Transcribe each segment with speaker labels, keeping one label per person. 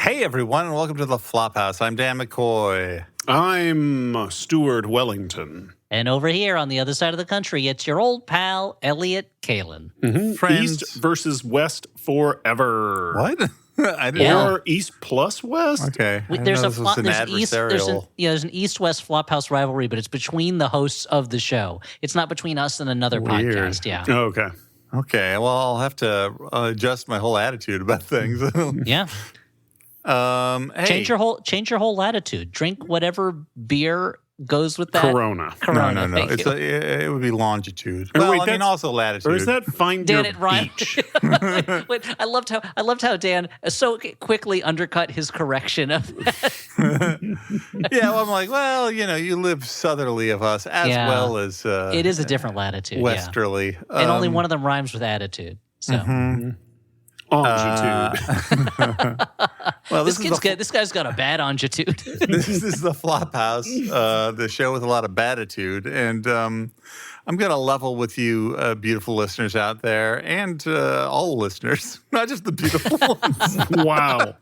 Speaker 1: Hey, everyone, and welcome to the Flophouse. I'm Dan McCoy.
Speaker 2: I'm Stuart Wellington.
Speaker 3: And over here on the other side of the country, it's your old pal, Elliot Kalin.
Speaker 2: Mm-hmm.
Speaker 1: Friends.
Speaker 2: East versus West forever.
Speaker 1: What? I didn't know.
Speaker 2: Or East plus West?
Speaker 1: Okay.
Speaker 3: There's an East-West Flophouse rivalry, but it's between the hosts of the show. It's not between us and another podcast. Yeah.
Speaker 2: Oh, okay.
Speaker 1: Okay, well, I'll have to adjust my whole attitude about things.
Speaker 3: Yeah.
Speaker 1: Hey.
Speaker 3: Change your whole attitude. Drink whatever beer goes with that.
Speaker 2: Corona.
Speaker 3: Corona.
Speaker 1: No. It would be longitude.
Speaker 2: Or
Speaker 1: Well,
Speaker 2: wait,
Speaker 1: I mean, also latitude.
Speaker 2: Or is that find
Speaker 3: Dan,
Speaker 2: your
Speaker 3: it rhymed.
Speaker 2: beach?
Speaker 3: Wait, I loved how Dan so quickly undercut his correction of that.
Speaker 1: Yeah, well, I'm like, well, you live southerly of us as well as
Speaker 3: it is a different latitude.
Speaker 1: westerly.
Speaker 3: Yeah. And only one of them rhymes with attitude. So.
Speaker 2: Longitude.
Speaker 1: Well,
Speaker 3: This guy's got a bad longitude.
Speaker 1: This is the Flophouse, the show with a lot of baditude. And I'm going to level with you beautiful listeners out there and all the listeners, not just the beautiful ones.
Speaker 2: Wow.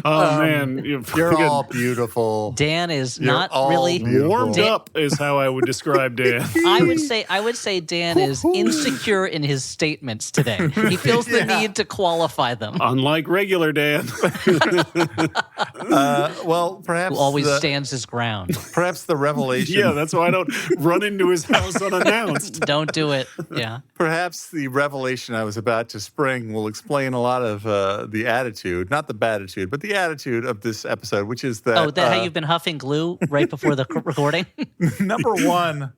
Speaker 2: Oh, man.
Speaker 1: You're all beautiful.
Speaker 3: Dan is
Speaker 1: You're
Speaker 3: not
Speaker 1: all
Speaker 3: really
Speaker 1: beautiful.
Speaker 2: Warmed up is how I would describe Dan.
Speaker 3: I would say Dan is insecure in his statements today. He feels the need to qualify them.
Speaker 2: Unlike regular Dan.
Speaker 1: Well, perhaps
Speaker 3: Who always stands his ground.
Speaker 1: Perhaps the revelation.
Speaker 2: Yeah, that's why I don't run into his house unannounced.
Speaker 3: Don't do it. Yeah.
Speaker 1: Perhaps the revelation I was about to spring will explain a lot of the attitude, not the baditude, but the attitude of this episode, which is that.
Speaker 3: Oh, how you've been huffing glue right before the recording?
Speaker 1: Number one,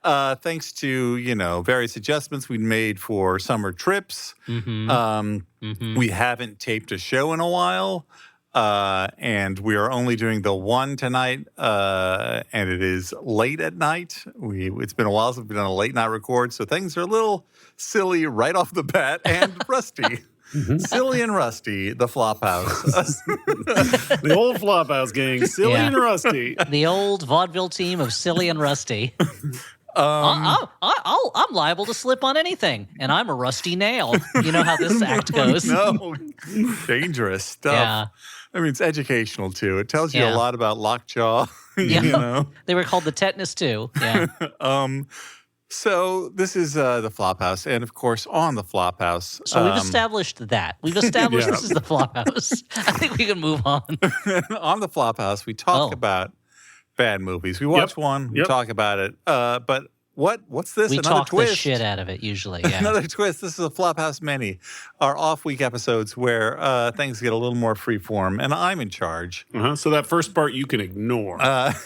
Speaker 1: thanks to, various adjustments we made for summer trips. We haven't taped a show in a while. And we are only doing the one tonight, and it is late at night. It's been a while since we've done a late night record, so things are a little silly right off the bat and rusty. Silly and Rusty, the Flophouse.
Speaker 2: The old Flophouse gang, Silly and Rusty.
Speaker 3: The old vaudeville team of Silly and Rusty. I'm liable to slip on anything, and I'm a rusty nail. You know how this act goes.
Speaker 1: No, dangerous stuff.
Speaker 3: Yeah.
Speaker 1: I mean, it's educational, too. It tells you a lot about lockjaw,
Speaker 3: Yeah. They were called the tetanus, too. Yeah.
Speaker 1: So this is the Flophouse, and of course, on the Flophouse.
Speaker 3: So we've established that. We've established this is the Flophouse. I think we can move on.
Speaker 1: On the Flophouse, we talk about bad movies. We watch one, we talk about it. But what's this?
Speaker 3: We
Speaker 1: Another
Speaker 3: talk
Speaker 1: twist.
Speaker 3: the shit out of it, usually. Yeah.
Speaker 1: Another twist. This is a Flophouse Mini, our off-week episodes where things get a little more freeform, and I'm in charge.
Speaker 2: So that first part you can ignore.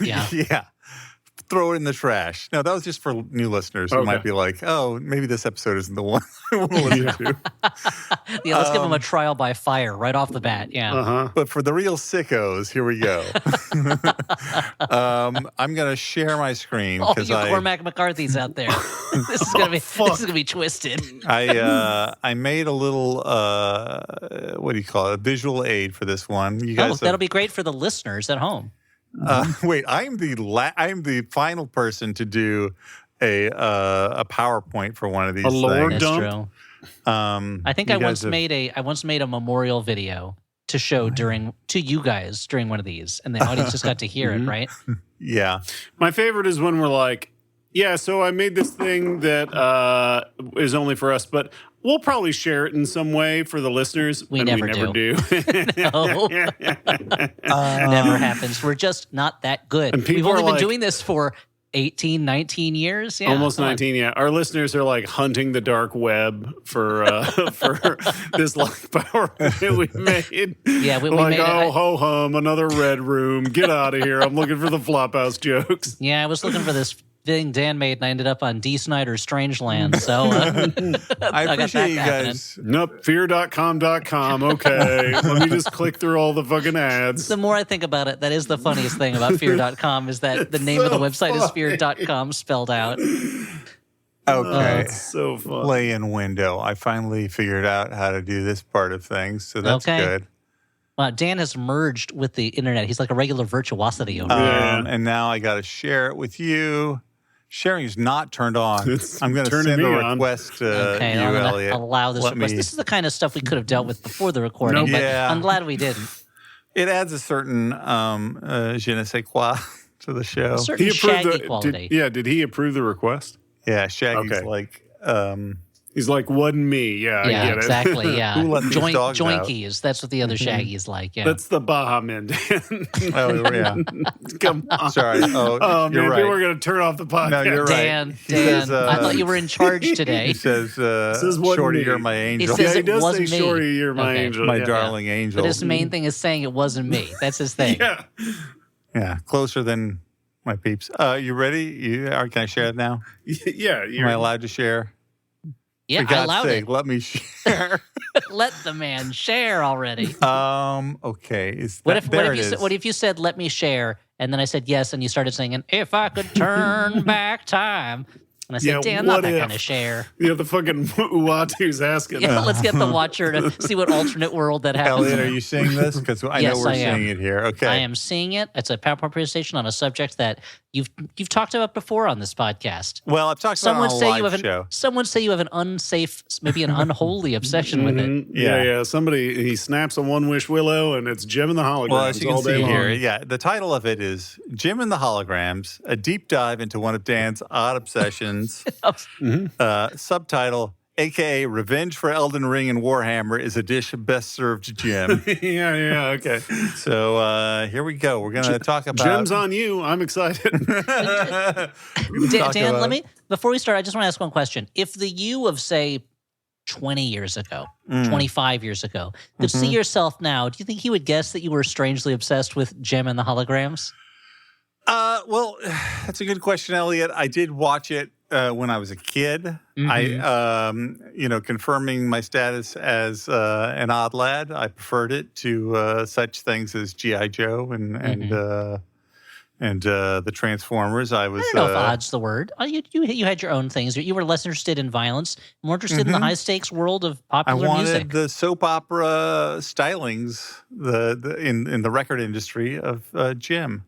Speaker 3: Yeah.
Speaker 1: Throw it in the trash. No, that was just for new listeners who might be like, oh, maybe this episode isn't the one I want to listen to.
Speaker 3: Yeah, let's give them a trial by fire right off the bat. Yeah.
Speaker 1: But for the real sickos, here we go. I'm going to share my screen.
Speaker 3: Oh, you Cormac McCarthy's out there. This is gonna be twisted.
Speaker 1: I made a little, what do you call it, a visual aid for this one. You guys
Speaker 3: that'll be great for the listeners at home.
Speaker 1: Wait, I am the final person to do a PowerPoint for one of these
Speaker 2: lore
Speaker 1: things.
Speaker 2: dump?
Speaker 3: That's true. I think I once made a memorial video to show to you guys during one of these, and the audience just got to hear it, right?
Speaker 1: Yeah.
Speaker 2: My favorite is when we're like, yeah, so I made this thing that is only for us, but we'll probably share it in some way for the listeners.
Speaker 3: We
Speaker 2: and
Speaker 3: never
Speaker 2: do.
Speaker 3: No. Never happens. We're just not that good.
Speaker 2: And people
Speaker 3: We've only
Speaker 2: are
Speaker 3: been
Speaker 2: like-
Speaker 3: doing this for 18, 19 years. Yeah,
Speaker 2: Almost 19, yeah. Our listeners are like hunting the dark web for this like PowerPoint we made.
Speaker 3: Yeah, we
Speaker 2: like,
Speaker 3: made it.
Speaker 2: ho hum, another red room. Get out of here. I'm looking for the Flophouse jokes.
Speaker 3: Yeah, I was looking for this thing Dan made, and I ended up on D. Snyder's Strangeland. So
Speaker 1: I appreciate you guys.
Speaker 2: Nope, fear.com.com. Okay, let me just click through all the fucking ads.
Speaker 3: The more I think about it, that is the funniest thing about fear.com is that the name of the website is fear.com spelled out.
Speaker 1: Okay.
Speaker 2: It's so fun.
Speaker 1: Play in window. I finally figured out how to do this part of things, so that's good.
Speaker 3: Wow, Dan has merged with the internet. He's like a regular virtuosity over here.
Speaker 1: And now I got to share it with you. Sharing is not turned on.
Speaker 2: It's
Speaker 1: I'm going to
Speaker 2: turning
Speaker 1: send a
Speaker 2: me on.
Speaker 1: request to
Speaker 3: Okay,
Speaker 1: you,
Speaker 3: I'm going
Speaker 1: Elliot.
Speaker 3: to allow this request. This is the kind of stuff we could have dealt with before the recording, but I'm glad we didn't.
Speaker 1: It adds a certain je ne sais quoi to the show.
Speaker 3: A certain Shaggy quality.
Speaker 2: Did he approve the request?
Speaker 1: Yeah, Shaggy's
Speaker 2: Okay.
Speaker 1: like...
Speaker 2: He's like, wasn't me. Yeah, I get it.
Speaker 3: Exactly. Yeah,
Speaker 1: Who let these dogs out?
Speaker 3: Joinkies. That's what the other Shaggy is like. Yeah,
Speaker 2: That's the Baja Men.
Speaker 1: Oh, yeah.
Speaker 2: Come on.
Speaker 1: Sorry. Oh,
Speaker 2: Oh,
Speaker 1: you're
Speaker 2: man,
Speaker 1: right.
Speaker 2: we're going to turn off the podcast.
Speaker 1: No, you're right.
Speaker 3: Dan.
Speaker 1: He says,
Speaker 3: I thought you were in charge today.
Speaker 1: He says,
Speaker 2: Says wasn't
Speaker 1: Shorty,
Speaker 2: me.
Speaker 1: you're my angel.
Speaker 3: says
Speaker 2: Yeah, he
Speaker 3: it
Speaker 2: does
Speaker 3: wasn't
Speaker 2: say,
Speaker 3: me.
Speaker 2: Shorty, you're my
Speaker 3: Okay.
Speaker 2: angel.
Speaker 1: my
Speaker 2: yeah.
Speaker 1: darling angel.
Speaker 3: But his main thing is saying it wasn't me. That's his thing.
Speaker 2: Yeah.
Speaker 1: Yeah, closer than my peeps. You ready? Can I share it now?
Speaker 2: Yeah.
Speaker 1: Am I allowed to share?
Speaker 3: Yeah,
Speaker 1: For God's
Speaker 3: I allowed
Speaker 1: sake,
Speaker 3: it.
Speaker 1: let me share.
Speaker 3: Let the man share already.
Speaker 1: Okay.
Speaker 3: What if you said let me share, and then I said yes, and you started singing if I could turn back time, and I said
Speaker 2: Yeah,
Speaker 3: Dan, not
Speaker 2: what
Speaker 3: that
Speaker 2: if?
Speaker 3: kind of share.
Speaker 2: Yeah, the fucking Uatu's asking.
Speaker 3: Yeah, let's get the watcher to see what alternate world that happens.
Speaker 1: Elliot,
Speaker 3: in.
Speaker 1: are you seeing this? Because I
Speaker 3: Yes,
Speaker 1: know we're
Speaker 3: I am.
Speaker 1: seeing it here. Okay.
Speaker 3: I am seeing it. It's a PowerPoint presentation on a subject that you've talked about before on this podcast.
Speaker 1: Well, I've talked about it on a live show.
Speaker 3: Some would say you have an unsafe, maybe an unholy obsession with it.
Speaker 2: Mhm. Yeah. Somebody, he snaps a one-wish willow, and it's Jem and the Holograms
Speaker 1: Well, as you can
Speaker 2: all day
Speaker 1: see
Speaker 2: long.
Speaker 1: here, yeah, the title of it is Jem and the Holograms, a deep dive into one of Dan's odd obsessions. Subtitle, a.k.a. Revenge for Elden Ring and Warhammer is a dish best served to Jem.
Speaker 2: Yeah, okay.
Speaker 1: So here we go. We're going to talk about...
Speaker 2: Jem's on you. I'm excited.
Speaker 3: Dan, let me, before we start, I just want to ask one question. If the you of, say, 20 years ago, 25 years ago, could see yourself now, do you think he would guess that you were strangely obsessed with Jem and the Holograms?
Speaker 1: Well, that's a good question, Elliot. I did watch it when I was a kid. I, confirming my status as an odd lad, I preferred it to such things as G.I. Joe and the Transformers. I was.
Speaker 3: I don't know if odd's the word. You had your own things. You were less interested in violence, more interested in the high stakes world of popular
Speaker 1: I wanted
Speaker 3: music.
Speaker 1: the soap opera stylings in the record industry of Jem.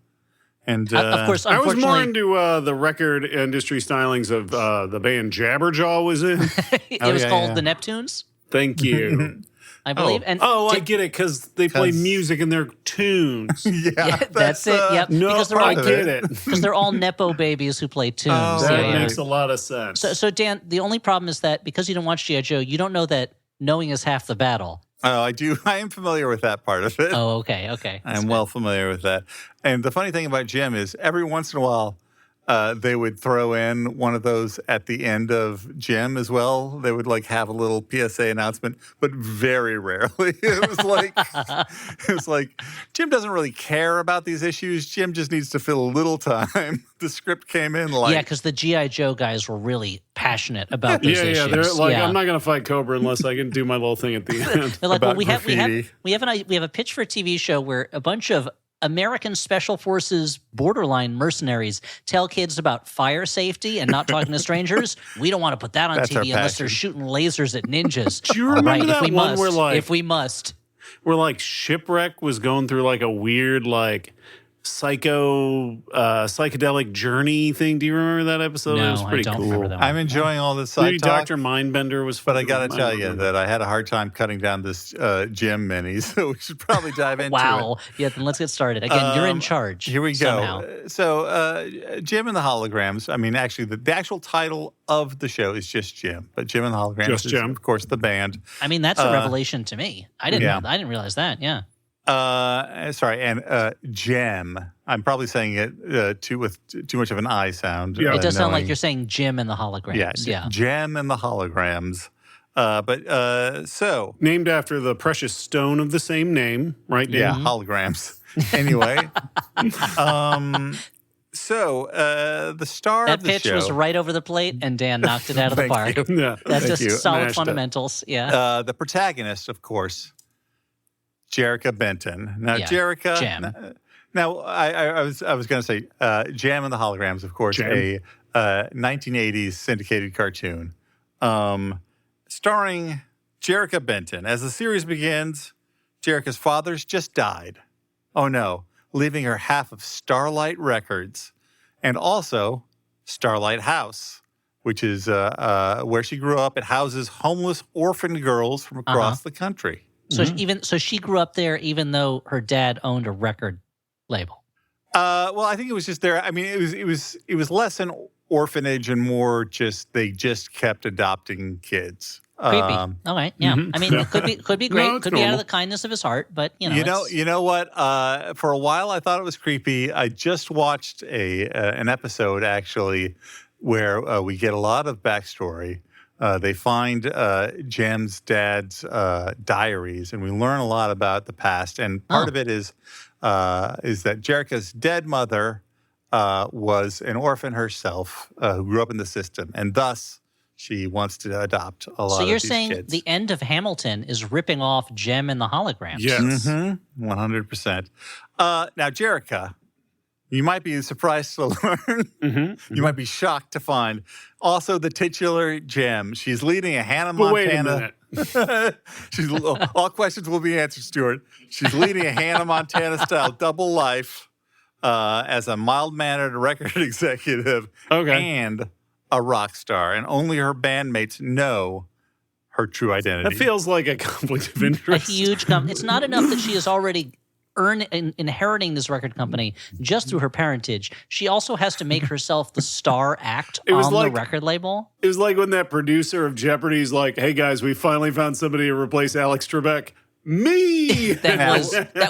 Speaker 1: And
Speaker 3: Of course,
Speaker 2: I was more
Speaker 3: unfortunately,
Speaker 2: into the record industry stylings of the band Jabberjaw was in.
Speaker 3: it was called the Neptunes,
Speaker 2: Thank you.
Speaker 3: I believe. And
Speaker 2: I get it, because they play music in their tunes.
Speaker 1: yeah,
Speaker 3: that's it. Yep.
Speaker 2: No,
Speaker 3: because they're
Speaker 2: I
Speaker 3: all
Speaker 2: get it.
Speaker 3: because they're all nepo babies who play tunes.
Speaker 1: Oh,
Speaker 2: That
Speaker 3: Yeah.
Speaker 2: makes a lot of sense.
Speaker 3: So Dan, the only problem is that because you don't watch G.I. Joe, you don't know that knowing is half the battle.
Speaker 1: Oh, I do. I am familiar with that part of it.
Speaker 3: Oh, okay.
Speaker 1: I'm well familiar with that. And the funny thing about Jem is every once in a while, they would throw in one of those at the end of Jem as well. They would like have a little PSA announcement, but very rarely. It was like Jem doesn't really care about these issues. Jem just needs to fill a little time. The script came in like
Speaker 3: Yeah, because the G.I. Joe guys were really passionate about those issues.
Speaker 2: They're like, I'm not going to fight Cobra unless I can do my little thing at the end.
Speaker 3: They're like, well,
Speaker 1: about
Speaker 3: we have a pitch for a TV show where a bunch of American Special Forces borderline mercenaries tell kids about fire safety and not talking to strangers. We don't want to put that on
Speaker 1: That's our
Speaker 3: TV unless they're
Speaker 1: passion.
Speaker 3: shooting lasers at ninjas.
Speaker 2: Do you remember
Speaker 3: Right,
Speaker 2: that
Speaker 3: if we
Speaker 2: one
Speaker 3: must,
Speaker 2: where like
Speaker 3: if we must.
Speaker 2: where like Shipwreck was going through like a weird like psychedelic journey thing? Do you remember that episode?
Speaker 3: No,
Speaker 2: It was pretty
Speaker 3: I don't
Speaker 2: cool.
Speaker 3: remember that one.
Speaker 1: I'm enjoying all this
Speaker 2: Maybe
Speaker 1: side talk.
Speaker 2: Dr. Mindbender was
Speaker 1: But I
Speaker 2: fucking-
Speaker 1: got to tell
Speaker 2: don't
Speaker 1: you
Speaker 2: remember.
Speaker 1: that I had a hard time cutting down this Jem mini, so we should probably dive into it.
Speaker 3: Wow. Yeah, then let's get started. Again, you're in charge.
Speaker 1: Here we
Speaker 3: somehow.
Speaker 1: go. So, Jem and the Holograms. I mean, actually, the actual title of the show is just Jem, but Jem and the Holograms
Speaker 2: Just
Speaker 1: is,
Speaker 2: Jem.
Speaker 1: of course, the band.
Speaker 3: I mean, that's a revelation to me. I didn't
Speaker 1: yeah.
Speaker 3: know, I didn't realize that. Yeah.
Speaker 1: Sorry, and Jem. I'm probably saying it with too much of an I sound.
Speaker 2: Yeah.
Speaker 3: It does sound like
Speaker 1: knowing-
Speaker 3: you're saying Jim and the holograms. Yeah.
Speaker 1: Jem and the Holograms. So
Speaker 2: Named after the precious stone of the same name, right?
Speaker 1: yeah,
Speaker 2: Dan?
Speaker 1: holograms. Anyway, the star
Speaker 3: That
Speaker 1: of the
Speaker 3: pitch
Speaker 1: show.
Speaker 3: was right over the plate, and Dan knocked it out of the
Speaker 1: Thank
Speaker 3: park.
Speaker 1: you.
Speaker 2: Yeah.
Speaker 3: That's
Speaker 1: Thank
Speaker 3: just
Speaker 1: you.
Speaker 3: solid
Speaker 2: Mashed it.
Speaker 3: fundamentals. Yeah.
Speaker 1: The protagonist, of course, Jerrica Benton. Now,
Speaker 3: Yeah,
Speaker 1: Jerrica.
Speaker 3: Jem.
Speaker 1: Now, I was going to say Jem and the Holograms, of course,
Speaker 2: Jem.
Speaker 1: a 1980s syndicated cartoon starring Jerrica Benton. As the series begins, Jerrica's father's just died. Oh no, leaving her half of Starlight Records and also Starlight House, which is where she grew up. It houses homeless orphan girls from across the country.
Speaker 3: So so she grew up there, even though her dad owned a record label.
Speaker 1: Well, I think it was just there. I mean, it was less an orphanage and more just they just kept adopting kids.
Speaker 3: Creepy. All right, yeah. I mean, it could be great.
Speaker 2: No, it's
Speaker 3: could be out
Speaker 2: normal.
Speaker 3: of the kindness of his heart, but you
Speaker 1: You know what? For a while, I thought it was creepy. I just watched an episode actually where we get a lot of backstory. They find Jem's dad's diaries, and we learn a lot about the past. And part of it is that Jerica's dead mother was an orphan herself who grew up in the system, and thus she wants to adopt a lot of these kids.
Speaker 3: So you're saying the end of Hamilton is ripping off Jem and the Holograms?
Speaker 2: Yes.
Speaker 1: 100%. Now, Jerica, you might be surprised to learn. You might be shocked to find also the titular Jem. She's leading a Hannah
Speaker 2: But
Speaker 1: Montana.
Speaker 2: wait a minute.
Speaker 1: She's all questions will be answered, Stuart. She's leading a Hannah Montana style double life as a mild-mannered record executive and a rock star, and only her bandmates know her true identity.
Speaker 2: That feels like a conflict of
Speaker 3: A
Speaker 2: interest.
Speaker 3: huge It's not enough that she is already inheriting this record company just through her parentage. She also has to make herself the star act on the record label.
Speaker 2: It was like when that producer of Jeopardy's like, "Hey guys, we finally found somebody to replace Alex Trebek." Me.
Speaker 3: That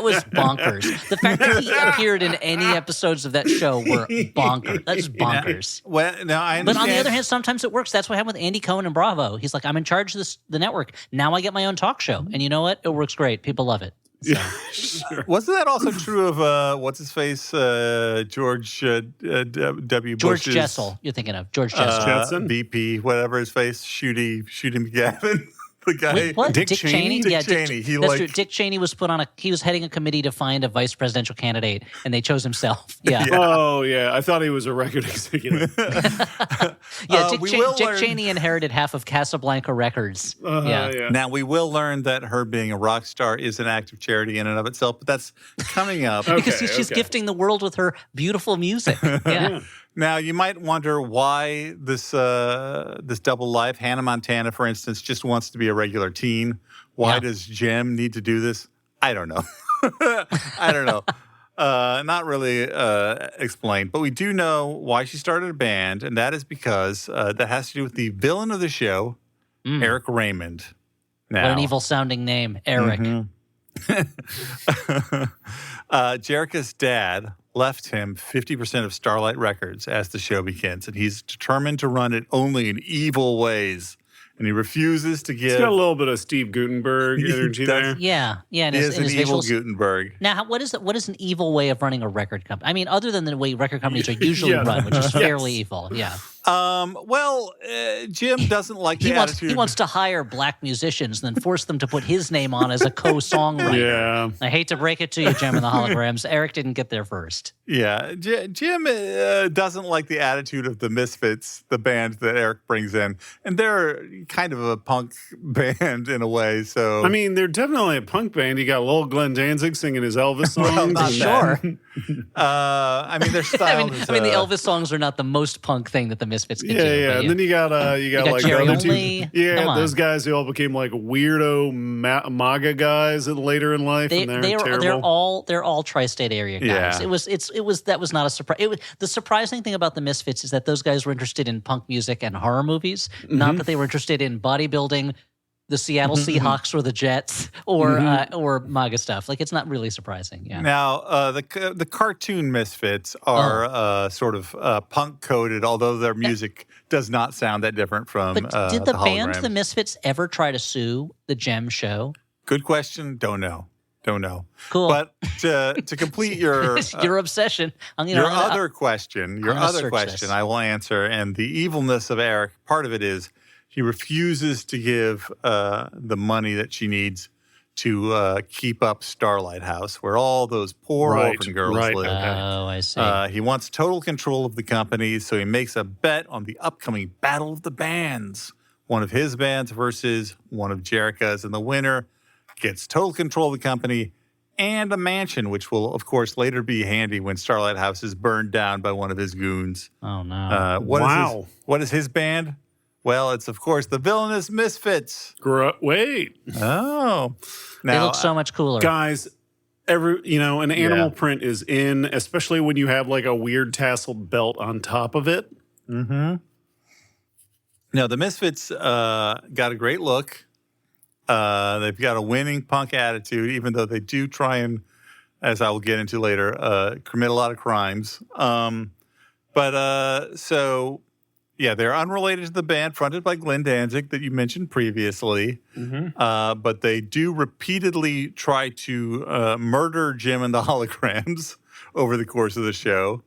Speaker 3: was bonkers. The fact that he appeared in any episodes of that show were bonkers. That's bonkers.
Speaker 1: Well, now I understand.
Speaker 3: But on the other hand, sometimes it works. That's what happened with Andy Cohen and Bravo. He's like, I'm in charge of the network. Now I get my own talk show. And you know what? It works great. People love it. So.
Speaker 2: Yeah, sure.
Speaker 1: Wasn't that also true of what's his face, George W.
Speaker 3: George
Speaker 1: Bush's,
Speaker 3: Jessel, you're thinking of. George Jessel.
Speaker 2: Jetson?
Speaker 1: BP, whatever his face, Shooty McGavin. The guy,
Speaker 3: Wait, what?
Speaker 2: Dick Cheney?
Speaker 1: Dick
Speaker 3: Yeah,
Speaker 1: Cheney.
Speaker 3: that's true. Dick Cheney was he was heading a committee to find a vice presidential candidate, and they chose himself. Yeah.
Speaker 2: Oh, yeah. I thought he was a record executive.
Speaker 3: Dick Cheney inherited half of Casablanca Records.
Speaker 2: Yeah.
Speaker 1: Now, we will learn that her being a rock star is an act of charity in and of itself, but that's coming up.
Speaker 3: Because she's gifting the world with her beautiful music. Yeah.
Speaker 1: Now, you might wonder why this double life, Hannah Montana, for instance, just wants to be a regular teen. Why does Jem need to do this? I don't know. I don't know. Not really explained. But we do know why she started a band, and that is because that has to do with the villain of the show, Eric Raymond. Now,
Speaker 3: What an evil-sounding name, Eric.
Speaker 1: Jerica's dad left him 50% of Starlight Records as the show begins, and he's determined to run it only in evil ways. And he refuses to give.
Speaker 2: It's got a little bit of Steve Gutenberg energy there.
Speaker 3: Yeah. In
Speaker 1: He
Speaker 3: his,
Speaker 1: is
Speaker 3: in
Speaker 1: an
Speaker 3: his
Speaker 1: evil
Speaker 3: visuals.
Speaker 1: Gutenberg.
Speaker 3: Now, what is an evil way of running a record company? I mean, other than the way record companies are usually
Speaker 2: Yes.
Speaker 3: run, which is fairly evil. Yeah.
Speaker 1: Well, Jim doesn't like the attitude.
Speaker 3: He wants to hire black musicians and then force them to put his name on as a co-songwriter.
Speaker 2: Yeah.
Speaker 3: I hate to break it to you, Jem and the Holograms. Eric didn't get there first.
Speaker 1: Yeah, Jim doesn't like the attitude of the Misfits, the band that Eric brings in, and they're kind of a punk band in a way. So
Speaker 2: I mean, they're definitely a punk band. You got Lil Glenn Danzig singing his Elvis songs.
Speaker 1: not
Speaker 3: Sure.
Speaker 1: I mean, their style.
Speaker 3: I mean, the Elvis songs are not the most punk thing that the Misfits could do.
Speaker 2: Yeah.
Speaker 3: but
Speaker 2: And then you got like
Speaker 3: Jerry
Speaker 2: the other
Speaker 3: Only.
Speaker 2: two. Yeah,
Speaker 3: Come on.
Speaker 2: those guys who all became like weirdo MAGA guys later in life, and they're terrible.
Speaker 3: they're all tri-state area guys.
Speaker 1: Yeah.
Speaker 3: That was not a surprise. The surprising thing about the Misfits is that those guys were interested in punk music and horror movies, not that they were interested in bodybuilding, the Seattle Seahawks or the Jets or MAGA stuff. Like, it's not really surprising. Yeah.
Speaker 1: Now, the cartoon Misfits are sort of punk coded, although their music does not sound that different from.
Speaker 3: But did the band
Speaker 1: Holograms.
Speaker 3: The Misfits ever try to sue the Jem show?
Speaker 1: Good question. Don't know.
Speaker 3: Cool.
Speaker 1: But to complete your
Speaker 3: Your obsession.
Speaker 1: your other question,
Speaker 3: I'm gonna search this.
Speaker 1: I will answer. And the evilness of Eric, part of it is he refuses to give the money that she needs to keep up Starlight House, where all those poor orphan girls live.
Speaker 3: Oh, I see.
Speaker 1: He wants total control of the company, so he makes a bet on the upcoming Battle of the Bands, one of his bands versus one of Jerica's, and the winner gets total control of the company and a mansion, which will, of course, later be handy when Starlight House is burned down by one of his goons.
Speaker 3: Oh, no.
Speaker 1: What is his band? Well, it's, of course, the villainous Misfits.
Speaker 2: Wait.
Speaker 1: Oh.
Speaker 3: They
Speaker 1: Now,
Speaker 3: look so much cooler.
Speaker 2: Guys, an animal print is in, especially when you have like a weird tasseled belt on top of it.
Speaker 1: now, the Misfits got a great look. They've got a winning punk attitude, even though they do try and, as I will get into later, commit a lot of crimes. They're unrelated to the band fronted by Glenn Danzig that you mentioned previously. But they do repeatedly try to murder Jim and the Holograms over the course of the show.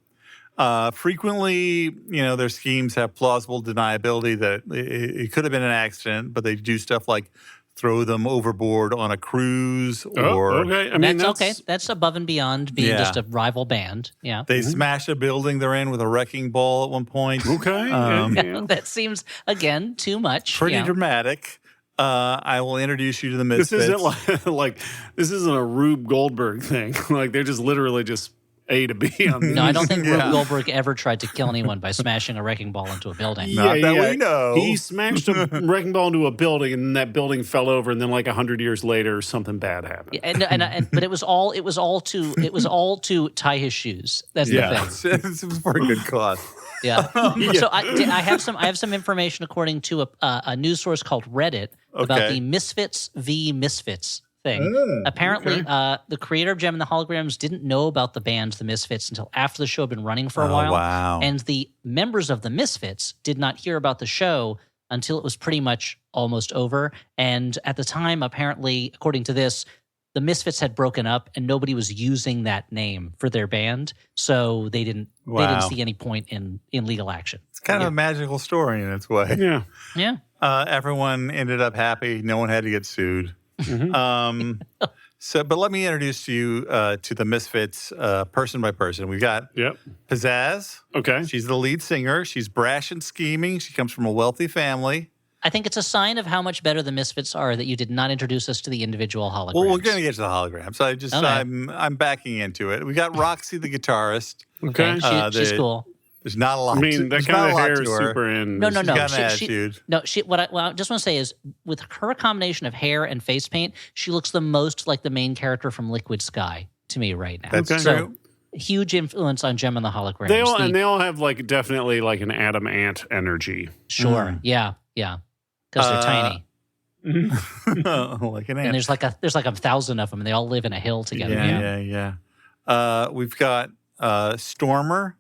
Speaker 1: Frequently, their schemes have plausible deniability that it could have been an accident, but they do stuff like throw them overboard on a cruise
Speaker 2: okay. I mean,
Speaker 3: that's okay. That's above and beyond being just a rival band. Yeah.
Speaker 1: They smash a building they're in with a wrecking ball at one point.
Speaker 2: Okay.
Speaker 3: That seems, again, too much.
Speaker 1: Pretty dramatic. I will introduce you to the Misfits.
Speaker 2: This isn't this isn't a Rube Goldberg thing. Like they're just literally just A to B on these.
Speaker 3: No, I don't think Rube Goldberg ever tried to kill anyone by smashing a wrecking ball into a building.
Speaker 1: Not that we know.
Speaker 2: He smashed a wrecking ball into a building, and then that building fell over, and then like 100 years later, something bad happened.
Speaker 3: Yeah, but it was all to tie his shoes. That's the thing.
Speaker 1: It was for a good cause.
Speaker 3: Yeah. So I have some information according to a news source called Reddit about the Misfits v. Misfits thing. Apparently, the creator of Jem and the Holograms didn't know about the band The Misfits until after the show had been running for a while.
Speaker 1: Wow.
Speaker 3: And the members of the Misfits did not hear about the show until it was pretty much almost over. And at the time, apparently, according to this, the Misfits had broken up and nobody was using that name for their band. So they didn't see any point in legal action.
Speaker 1: It's kind of a magical story in its way.
Speaker 2: Yeah.
Speaker 3: Yeah.
Speaker 1: Everyone ended up happy. No one had to get sued. But let me introduce you to the Misfits person by person. We've got Pizzazz.
Speaker 2: Okay.
Speaker 1: She's the lead singer. She's brash and scheming. She comes from a wealthy family.
Speaker 3: I think it's a sign of how much better the Misfits are that you did not introduce us to the individual holograms.
Speaker 1: Well, we're going to get to the holograms. I'm backing into it. We got Roxy, the guitarist.
Speaker 3: Okay, she's cool.
Speaker 1: There's not a lot.
Speaker 2: I mean, that kind of hair is super in.
Speaker 3: No.
Speaker 1: She's got an attitude.
Speaker 3: What I just want to say is, with her combination of hair and face paint, she looks the most like the main character from Liquid Sky to me right now.
Speaker 1: That's true.
Speaker 3: Huge influence on Jem and the Holograms.
Speaker 2: They all have definitely an Adam Ant energy.
Speaker 3: Sure. Yeah. Because they're tiny.
Speaker 1: Like an ant.
Speaker 3: And there's like 1,000 of them, and they all live in a hill together.
Speaker 1: Yeah. We've got Stormer.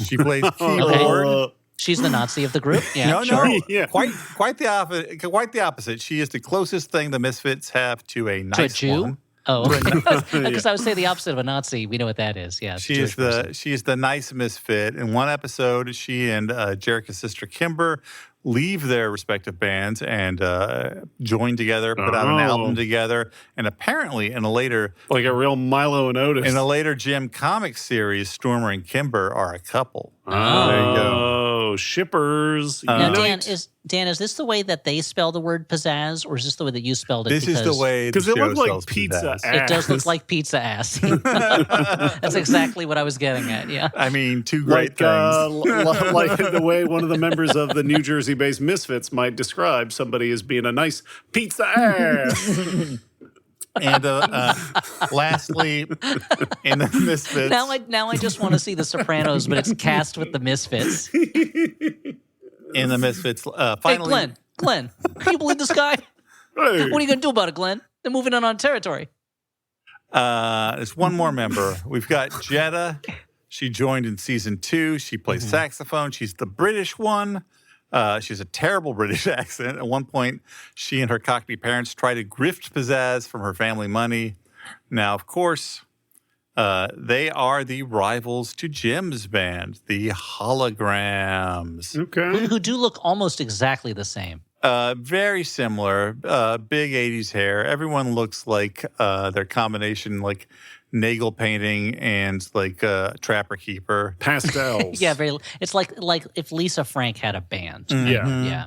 Speaker 1: She plays keyboard.
Speaker 3: Okay. She's the Nazi of the group. Yeah,
Speaker 1: No.
Speaker 2: Yeah.
Speaker 1: Quite the opposite. Quite the opposite. She is the closest thing the Misfits have to a nice
Speaker 3: to a Jew.
Speaker 1: one.
Speaker 3: Oh, because I would say the opposite of a Nazi. We know what that is. Yeah,
Speaker 1: she is the nice misfit. In one episode, she and Jerica's sister Kimber leave their respective bands and join together, put out an album together, and apparently in a later
Speaker 2: like a real Milo and Otis.
Speaker 1: In a later Jem comic series, Stormer and Kimber are a couple.
Speaker 2: Oh,
Speaker 1: there you go.
Speaker 2: Shippers.
Speaker 3: Now, Dan, is this the way that they spell the word pizzazz, or is this the way that you spelled it?
Speaker 1: This is the way
Speaker 2: because it looks like pizza ass.
Speaker 3: It does look like pizza ass. That's exactly what I was getting at. Yeah.
Speaker 1: I mean, two great things.
Speaker 2: Like the way one of the members of the New Jersey-based Misfits might describe somebody as being a nice pizza ass.
Speaker 1: And lastly, in the Misfits.
Speaker 3: Now I just want to see The Sopranos, but it's cast with the Misfits.
Speaker 1: In the Misfits, finally.
Speaker 3: Hey, Glenn, can you believe this guy?
Speaker 2: Hey.
Speaker 3: What are you going to do about it, Glenn? They're moving in on territory.
Speaker 1: There's one more member. We've got Jetta. She joined in season 2. She plays saxophone. She's the British one. She has a terrible British accent. At one point, she and her Cockney parents try to grift Pizzazz from her family money. Now, of course, they are the rivals to Jem's band, the Holograms.
Speaker 2: Okay.
Speaker 3: Who do look almost exactly the same.
Speaker 1: Very similar. Big 80s hair. Everyone looks like their combination, like Nagel painting and Trapper Keeper.
Speaker 2: Pastels.
Speaker 3: Yeah, it's like if Lisa Frank had a band.
Speaker 2: Mm-hmm.
Speaker 3: Yeah.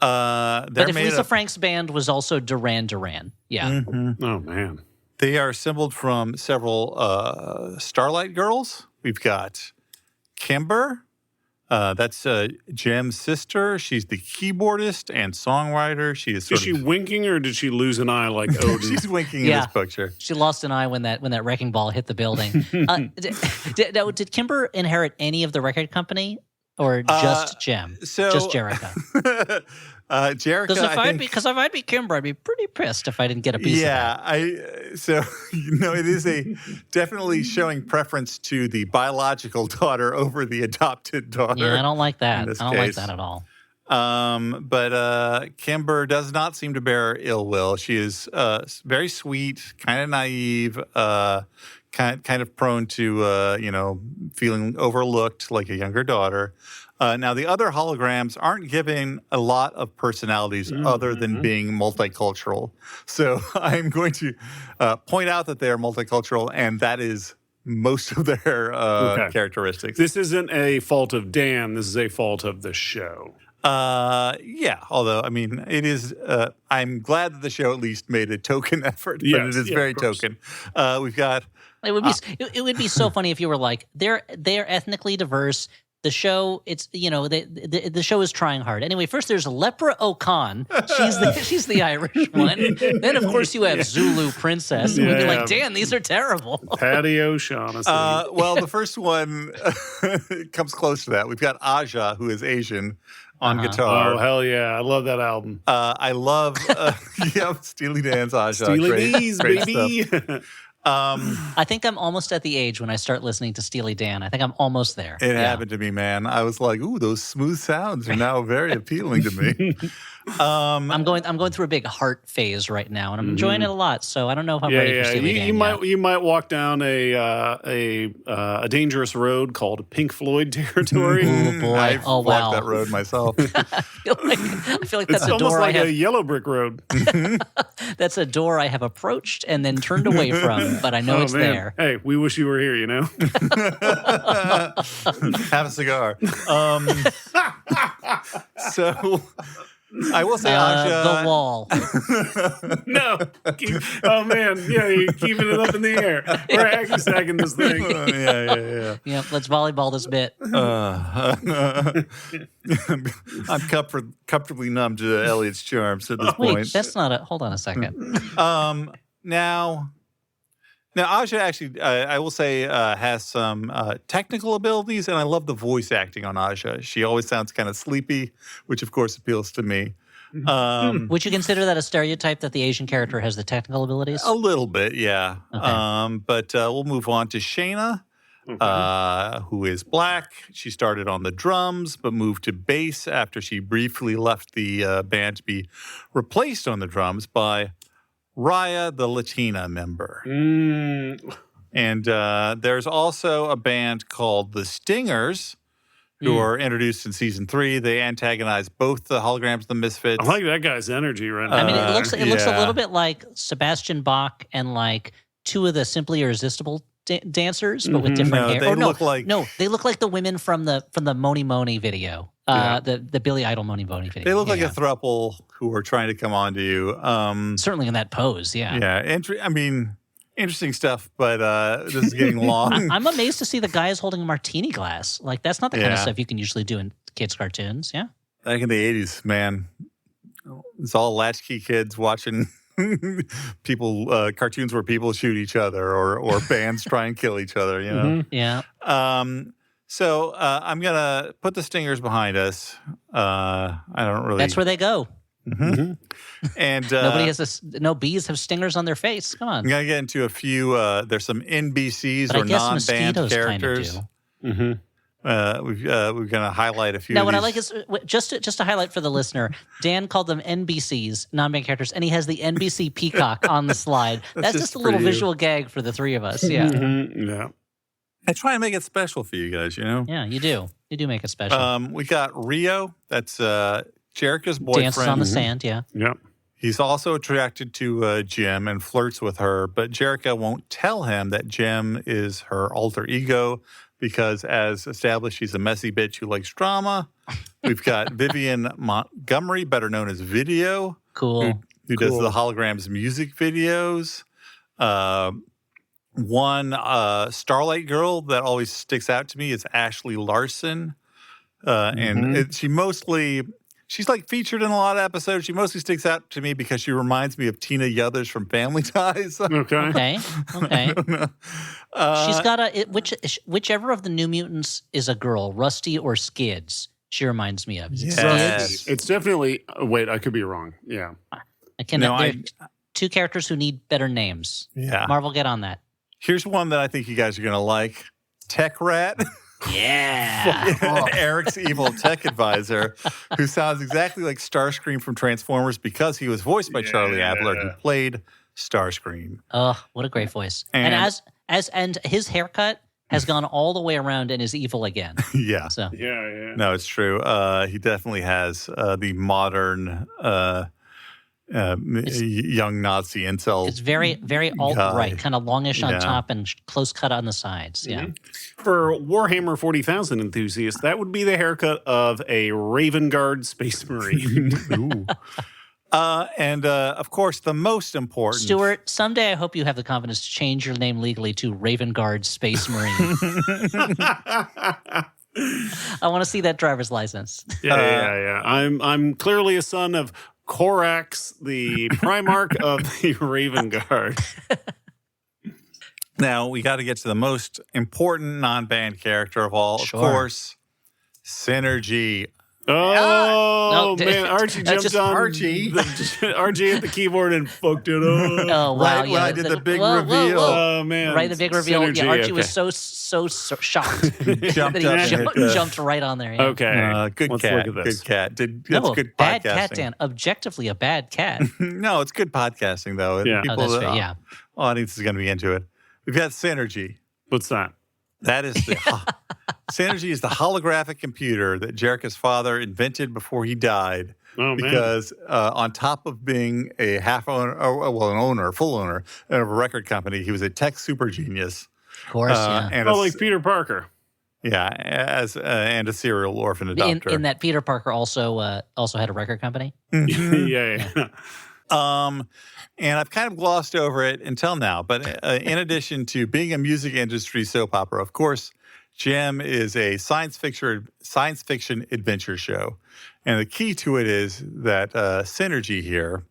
Speaker 3: But if Lisa Frank's band was also Duran Duran. Yeah.
Speaker 2: Mm-hmm. Oh, man.
Speaker 1: They are assembled from several Starlight Girls. We've got Kimber, That's Jem's sister. She's the keyboardist and songwriter. She is
Speaker 2: Is she winking or did she lose an eye like Odin?
Speaker 1: She's winking in this picture.
Speaker 3: She lost an eye when that wrecking ball hit the building. Did Kimber inherit any of the record company, or just Jem? Just Jerica?
Speaker 1: Jerica.
Speaker 3: Because if I'd be Kimber, I'd be pretty pissed if I didn't get a piece of that.
Speaker 1: So it is definitely showing preference to the biological daughter over the adopted daughter.
Speaker 3: Yeah, I don't like that. I don't like that at all.
Speaker 1: But Kimber does not seem to bear ill will. She is very sweet, kind of naive, kind of prone to feeling overlooked like a younger daughter. Now, the other holograms aren't given a lot of personalities other than being multicultural. So I'm going to point out that they are multicultural, and that is most of their characteristics.
Speaker 2: This isn't a fault of Dan. This is a fault of the show.
Speaker 1: Yeah, although, I mean, it is, I'm glad that the show at least made a token effort, but it is very token. We've got...
Speaker 3: It would be so funny if you were like, they're ethnically diverse. The show, it's the show is trying hard. Anyway, first there's Lepra O'Con. She's the Irish one. Then of course you have Zulu Princess. And we'd be like, Dan, these are terrible.
Speaker 2: Patty O'Shaughnessy.
Speaker 1: Well, the first one comes close to that. We've got Aja, who is Asian, on guitar.
Speaker 2: Oh, hell yeah. I love that album.
Speaker 1: I love Steely Dan's Aja.
Speaker 2: Steely D's, baby.
Speaker 3: I think I'm almost at the age when I start listening to Steely Dan. I think I'm almost there.
Speaker 1: It happened to me, man. I was like, ooh, those smooth sounds are now very appealing to me.
Speaker 3: I'm going through a big heart phase right now, and I'm enjoying it a lot. So I don't know if I'm ready for Steely Dan.
Speaker 2: You might walk down a dangerous road called Pink Floyd territory.
Speaker 3: Oh boy!
Speaker 1: I've walked that road myself.
Speaker 3: I feel like that's
Speaker 2: it's
Speaker 3: a
Speaker 2: almost
Speaker 3: door
Speaker 2: like a yellow brick road.
Speaker 3: That's a door I have approached and then turned away from, but I know it's there.
Speaker 2: Hey, we wish you were here.
Speaker 1: Have a cigar. So. I will say, Aja.
Speaker 3: The wall.
Speaker 2: No. Oh, man. Yeah, you're keeping it up in the air. We're hacky-sacking this thing.
Speaker 3: Yeah, let's volleyball this bit.
Speaker 1: I'm comfortably numb to Elliot's charms at this point.
Speaker 3: Wait, that's not a... Hold on a second.
Speaker 1: Now, Aja actually, I will say, has some technical abilities, and I love the voice acting on Aja. She always sounds kind of sleepy, which, of course, appeals to me.
Speaker 3: Would you consider that a stereotype that the Asian character has the technical abilities?
Speaker 1: A little bit, yeah. Okay. But we'll move on to Shayna, who is black. She started on the drums, but moved to bass after she briefly left the band to be replaced on the drums by Raya, the Latina member. And there's also a band called the Stingers, who are introduced in season 3. They antagonize both the Holograms and the Misfits.
Speaker 2: I like that guy's energy right now.
Speaker 3: I mean, it looks a little bit like Sebastian Bach and like two of the Simply Irresistible dancers, but with different hair.
Speaker 1: They look like
Speaker 3: the women from the Moni Moni video. The Billy Idol Moni Moni video.
Speaker 1: They look like a throuple who are trying to come on to you.
Speaker 3: Certainly in that pose, yeah.
Speaker 1: Yeah, I mean, interesting stuff, but this is getting long.
Speaker 3: I'm amazed to see the guys holding a martini glass. Like, that's not the kind of stuff you can usually do in kids' cartoons, yeah?
Speaker 1: Back in the 80s, man, it's all latchkey kids watching cartoons where people shoot each other or bands try and kill each other, you know?
Speaker 3: Yeah.
Speaker 1: So I'm going to put the Stingers behind us. I don't really...
Speaker 3: That's where they go.
Speaker 1: And
Speaker 3: no bees have stingers on their face. Come on.
Speaker 1: I'm going to get into a few, there's some NBCs or non-band characters.
Speaker 3: Kind of
Speaker 1: we're going to highlight a few.
Speaker 3: Now, what I like is just to highlight for the listener, Dan called them NBCs, non-band characters, and he has the NBC peacock on the slide. That's just a little visual gag for the three of us. Yeah.
Speaker 2: Yeah.
Speaker 1: I try and make it special for you guys, you know?
Speaker 3: Yeah, you do. You do make it special.
Speaker 1: We got Rio. That's Jerica's boyfriend.
Speaker 3: Dances on the sand, yeah.
Speaker 2: Yeah.
Speaker 1: He's also attracted to Jem and flirts with her, but Jerica won't tell him that Jem is her alter ego because, as established, she's a messy bitch who likes drama. We've got Vivian Montgomery, better known as Video.
Speaker 3: Cool.
Speaker 1: Who does the Holograms music videos. One Starlight Girl that always sticks out to me is Ashley Larson. And she's like featured in a lot of episodes. She mostly sticks out to me because she reminds me of Tina Yothers from Family Ties.
Speaker 2: Okay.
Speaker 3: Okay. She's got whichever of the New Mutants is a girl, Rusty or Skids. She reminds me of. Is it Skids?
Speaker 2: It's definitely. Wait, I could be wrong. Yeah.
Speaker 3: I cannot. There are two characters who need better names.
Speaker 1: Yeah.
Speaker 3: Marvel, get on that.
Speaker 1: Here's one that I think you guys are going to like. Tech Rat.
Speaker 3: Yeah.
Speaker 1: Eric's evil tech advisor, who sounds exactly like Starscream from Transformers because he was voiced by Charlie Adler, who played Starscream.
Speaker 3: Oh, what a great voice. And his haircut has gone all the way around and is evil again.
Speaker 1: Yeah.
Speaker 3: So.
Speaker 2: Yeah.
Speaker 1: No, it's true. He definitely has the modern young Nazi incel.
Speaker 3: It's very, very alt-right, kind of longish on top and close cut on the sides. Yeah.
Speaker 2: For Warhammer 40,000 enthusiasts, that would be the haircut of a Raven Guard Space Marine.
Speaker 1: Ooh. And of course, the most important.
Speaker 3: Stuart, someday I hope you have the confidence to change your name legally to Raven Guard Space Marine. I want to see that driver's license.
Speaker 2: Yeah. I'm clearly a son of Korax, the Primarch of the Raven Guard.
Speaker 1: Now, we got to get to the most important non-band character of all,
Speaker 3: Sure.
Speaker 1: of course, Synergy.
Speaker 2: Oh,
Speaker 3: No,
Speaker 2: man, Archie jumped on Archie at the keyboard and fucked it up.
Speaker 3: Oh, wow.
Speaker 1: Right when I did the big reveal.
Speaker 2: Oh, man.
Speaker 3: Right, the big reveal.
Speaker 2: Synergy,
Speaker 3: Archie was so shocked
Speaker 1: Jumped
Speaker 3: that he
Speaker 1: up.
Speaker 3: jumped right on there. Yeah.
Speaker 2: Okay.
Speaker 1: Good
Speaker 2: Let's
Speaker 1: cat.
Speaker 2: look at this.
Speaker 1: Good cat. That's
Speaker 3: No,
Speaker 1: good
Speaker 3: bad
Speaker 1: podcasting.
Speaker 3: cat, Dan. Objectively a bad cat.
Speaker 1: No, it's good podcasting, though.
Speaker 2: Yeah.
Speaker 1: People,
Speaker 3: That's fair, yeah.
Speaker 1: Audience is going to be into it. We've got Synergy.
Speaker 2: What's that?
Speaker 1: That is the Synergy is the holographic computer that Jericho's father invented before he died.
Speaker 2: Oh, man.
Speaker 1: Because on top of being a full owner of a record company, he was a tech super genius.
Speaker 3: Of course, yeah.
Speaker 1: And
Speaker 2: like Peter Parker.
Speaker 1: Yeah, and a serial orphan adopter.
Speaker 3: In that Peter Parker also had a record company.
Speaker 2: Yeah.
Speaker 1: And I've kind of glossed over it until now. But in addition to being a music industry soap opera, of course, Jem is a science fiction adventure show. And the key to it is that Synergy here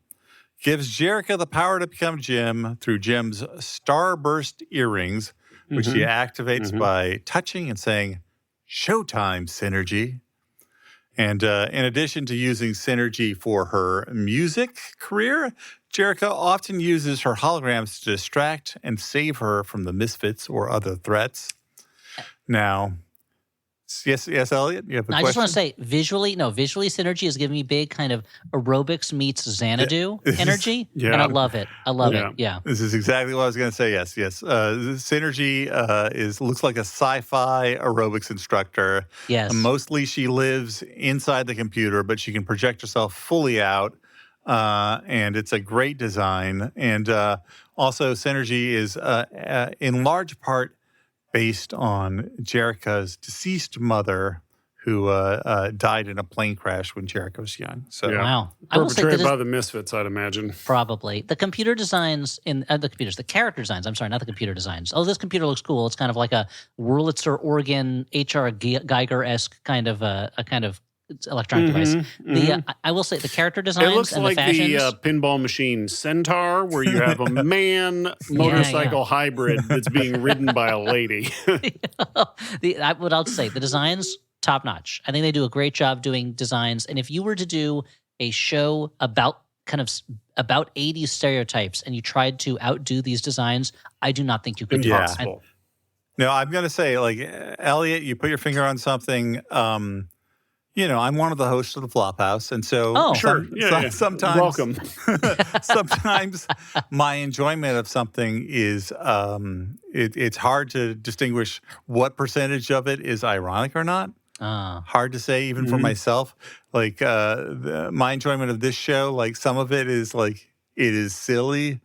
Speaker 1: gives Jericho the power to become Jem through Jem's starburst earrings, which he activates by touching and saying, "Showtime, Synergy." And in addition to using Synergy for her music career, Jericho often uses her holograms to distract and save her from the misfits or other threats. Now, yes, Elliot, you have a question?
Speaker 3: I just want to say, visually, Synergy is giving me big kind of aerobics meets Xanadu energy, and I love it. Yeah.
Speaker 1: This is exactly what I was going to say. Yes. Synergy looks like a sci-fi aerobics instructor.
Speaker 3: Yes.
Speaker 1: Mostly she lives inside the computer, but she can project herself fully out. And it's a great design. And also, Synergy is in large part based on Jericho's deceased mother, who died in a plane crash when Jericho was young. So,
Speaker 3: wow. I will say
Speaker 2: Perpetrated by the Misfits, I'd imagine.
Speaker 3: Probably. The computer designs the character designs, I'm sorry, not the computer designs. Oh, this computer looks cool. It's kind of like a Wurlitzer organ, H.R. Geiger-esque kind of electronic device. I will say the character designs
Speaker 2: it looks
Speaker 3: and
Speaker 2: like
Speaker 3: the fashions.
Speaker 2: the pinball machine Centaur, where you have a man motorcycle hybrid that's being ridden by a lady.
Speaker 3: What I'll say, the designs, top notch. I think they do a great job doing designs. And if you were to do a show about 80s stereotypes and you tried to outdo these designs, I do not think you could.
Speaker 2: Impossible.
Speaker 1: No, I'm going to say, like, Elliot, you put your finger on something. I'm one of the hosts of the Flophouse, and so sometimes,
Speaker 2: welcome.
Speaker 1: Sometimes my enjoyment of something is it's hard to distinguish what percentage of it is ironic or not. Hard to say, even for myself. Like my enjoyment of this show, like some of it is like it is silly,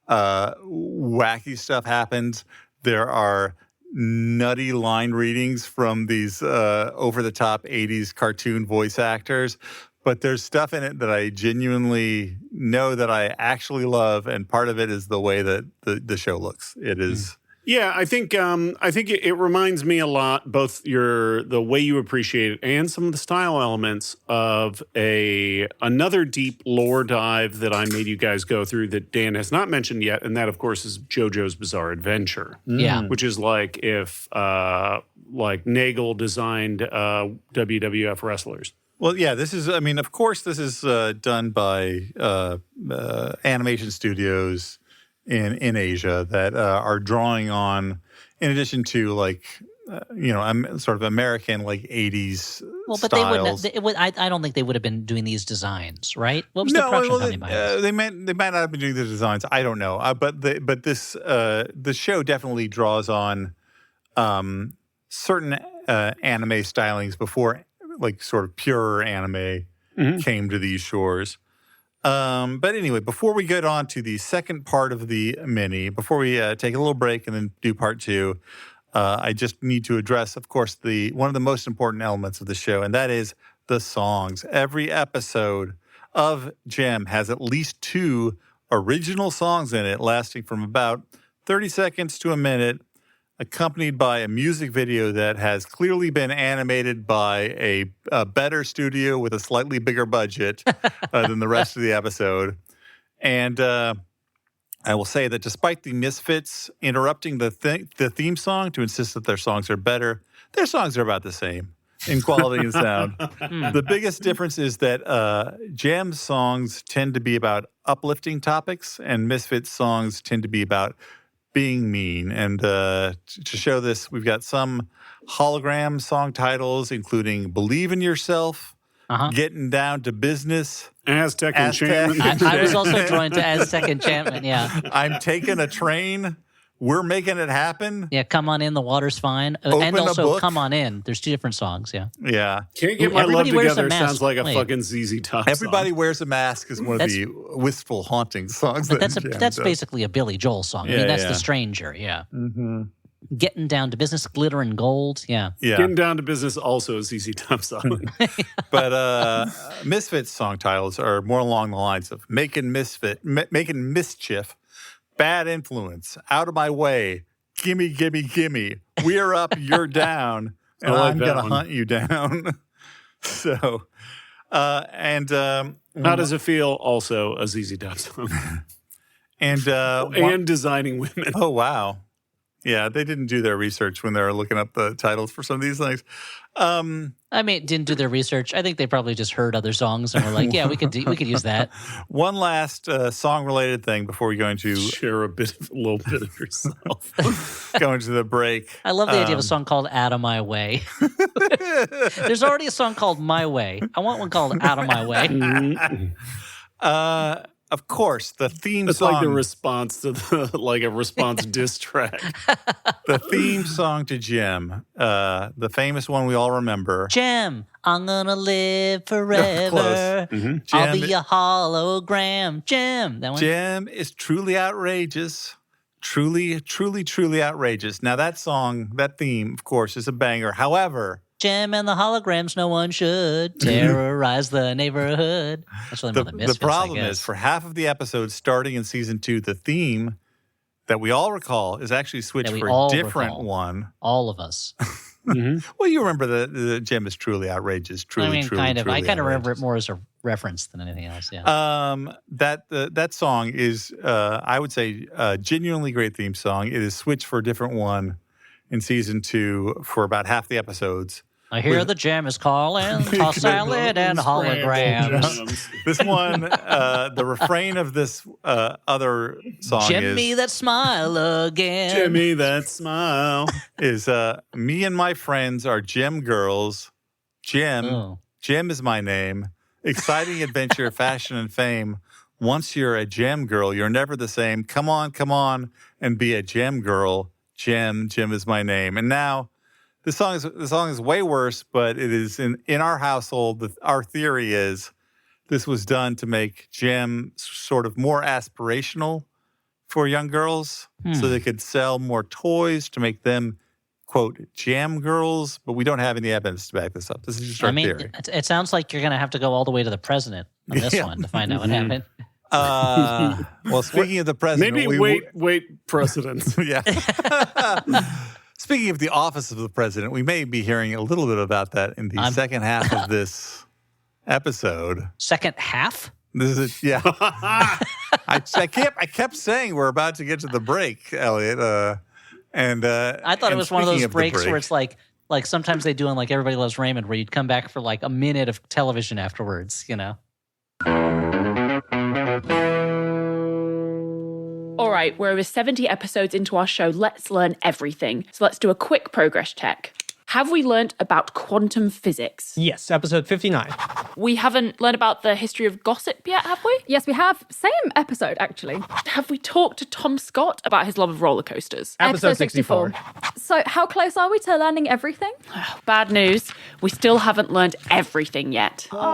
Speaker 1: wacky stuff happens. There are nutty line readings from these over-the-top 80s cartoon voice actors, but there's stuff in it that I genuinely know that I actually love, and part of it is the way that the show looks. It is...
Speaker 2: Yeah, I think it reminds me a lot, both the way you appreciate it and some of the style elements of another deep lore dive that I made you guys go through that Dan has not mentioned yet, and that of course is JoJo's Bizarre Adventure.
Speaker 3: Yeah.
Speaker 2: Which is like if Nagel designed WWF wrestlers.
Speaker 1: Well, yeah, this is, I mean, of course, this is done by animation studios in Asia that are drawing on, in addition to sort of American 80s
Speaker 3: Well, but
Speaker 1: styles.
Speaker 3: they wouldn't. I don't think they would have been doing these designs, right? What was the production company behind this?
Speaker 1: they might not have been doing the designs. I don't know. But the show definitely draws on certain anime stylings before sort of pure anime came to these shores. But anyway, before we get on to the second part of the mini, before we take a little break and then do part two, I just need to address, of course, one of the most important elements of the show, and that is the songs. Every episode of Jem has at least 2 original songs in it, lasting from about 30 seconds to a minute, accompanied by a music video that has clearly been animated by a better studio with a slightly bigger budget than the rest of the episode. And I will say that despite the Misfits interrupting the theme song to insist that their songs are better, their songs are about the same in quality and sound. The biggest difference is that Jem's songs tend to be about uplifting topics, and Misfits songs tend to be about being mean. And to show this, we've got some hologram song titles, including Believe in Yourself, Getting Down to Business,
Speaker 2: Aztec Enchantment.
Speaker 3: I was also drawn to Aztec Enchantment, yeah.
Speaker 1: I'm Taking a Train, We're Making It Happen.
Speaker 3: Yeah, Come On In, The Water's Fine.
Speaker 1: Open
Speaker 3: And
Speaker 1: a
Speaker 3: also
Speaker 1: Book.
Speaker 3: Come On In. There's 2 different songs, yeah.
Speaker 1: Yeah.
Speaker 2: Can't Get My Love
Speaker 3: Everybody Wears a
Speaker 2: Together
Speaker 3: Mask.
Speaker 2: sounds like a
Speaker 3: Wait.
Speaker 2: fucking ZZ Top
Speaker 1: Everybody
Speaker 2: song.
Speaker 1: Wears a Mask is one of the wistful, haunting songs.
Speaker 3: But
Speaker 1: that
Speaker 3: that's
Speaker 1: Jem
Speaker 3: that's
Speaker 1: does.
Speaker 3: basically a Billy Joel song. I
Speaker 1: Yeah,
Speaker 3: mean, that's
Speaker 1: yeah.
Speaker 3: The Stranger, yeah.
Speaker 1: Mm-hmm.
Speaker 3: Getting Down to Business, Glitter and Gold, yeah.
Speaker 1: Yeah.
Speaker 2: Getting Down to Business also a ZZ Top song.
Speaker 1: But Misfits song titles are more along the lines of Making Mischief, Bad Influence, Out of My Way, Gimme, Gimme, Gimme, We're Up, You're Down, and
Speaker 2: I like
Speaker 1: I'm
Speaker 2: that
Speaker 1: going to
Speaker 2: one.
Speaker 1: hunt you down. So,
Speaker 2: How Does It Feel also a ZZ Top song.
Speaker 1: and
Speaker 2: Designing Women.
Speaker 1: oh, wow. Yeah, they didn't do their research when they were looking up the titles for some of these things.
Speaker 3: I mean, didn't do their research. I think they probably just heard other songs and were like, yeah, we could use that.
Speaker 1: One last song-related thing before we go into
Speaker 2: Share a little bit of yourself.
Speaker 1: go into the break.
Speaker 3: I love the idea of a song called Out of My Way. There's already a song called My Way. I want one called Out of My Way.
Speaker 1: Of course, the theme
Speaker 2: It's
Speaker 1: song.
Speaker 2: like the response to a response diss track.
Speaker 1: The theme song to Jem, the famous one we all remember.
Speaker 3: Jem, I'm gonna live forever.
Speaker 1: Close.
Speaker 3: I'll
Speaker 1: Jem,
Speaker 3: be a hologram. Jem, that one.
Speaker 1: Jem is truly outrageous. Truly, truly, truly outrageous. Now that song, that theme, of course, is a banger. However,
Speaker 3: Jem and the holograms, no one should terrorize the neighborhood. That's really more the Misfits,
Speaker 1: the problem
Speaker 3: I guess.
Speaker 1: is for half of the episodes starting in season 2, the theme that we all recall is actually switched
Speaker 3: That we
Speaker 1: for a
Speaker 3: all
Speaker 1: different
Speaker 3: recall.
Speaker 1: one.
Speaker 3: All of us.
Speaker 1: Well, you remember the Jem is truly outrageous. Truly,
Speaker 3: I mean,
Speaker 1: truly,
Speaker 3: kind of.
Speaker 1: truly
Speaker 3: I kind of remember it
Speaker 1: outrageous.
Speaker 3: more as a reference than anything else. Yeah.
Speaker 1: That song is, I would say, a genuinely great theme song. It is switched for a different one in season 2 for about half the episodes.
Speaker 3: I hear the Jem is calling, toss salad and holograms.
Speaker 1: This one, the refrain of this other song
Speaker 3: Jimmy, that smile again.
Speaker 2: Jimmy, that smile.
Speaker 1: is me and my friends are Jem girls. Jem,
Speaker 3: Oh.
Speaker 1: Jem is my name. Exciting adventure, fashion, and fame. Once you're a Jem girl, you're never the same. Come on, and be a Jem girl. Jem is my name. And now, the song is way worse, but it is in our household. Our theory is this was done to make Jem sort of more aspirational for young girls, so they could sell more toys to make them, quote, Jam girls. But we don't have any evidence to back this up. This is just our
Speaker 3: I mean,
Speaker 1: theory.
Speaker 3: it sounds like you're going to have to go all the way to the president on this
Speaker 1: Yeah.
Speaker 3: one to find out what happened.
Speaker 1: Well, speaking of the president,
Speaker 2: Maybe wait precedence.
Speaker 1: Yeah. Speaking of the office of the president, we may be hearing a little bit about that in the second half of this episode.
Speaker 3: Second half?
Speaker 1: This is yeah. I kept saying we're about to get to the break, Elliot.
Speaker 3: I thought it was one of those breaks where it's like sometimes they do on like Everybody Loves Raymond, where you'd come back for like a minute of television afterwards, you know.
Speaker 4: All right, we're over 70 episodes into our show. Let's learn everything. So let's do a quick progress check. Have we learnt about quantum physics?
Speaker 5: Yes, episode 59.
Speaker 4: We haven't learned about the history of gossip yet, have we?
Speaker 6: Yes, we have. Same episode, actually.
Speaker 4: Have we talked to Tom Scott about his love of roller coasters?
Speaker 5: Episode 64.
Speaker 6: So how close are we to learning everything?
Speaker 4: Bad news. We still haven't learned everything yet.
Speaker 5: We're ruined!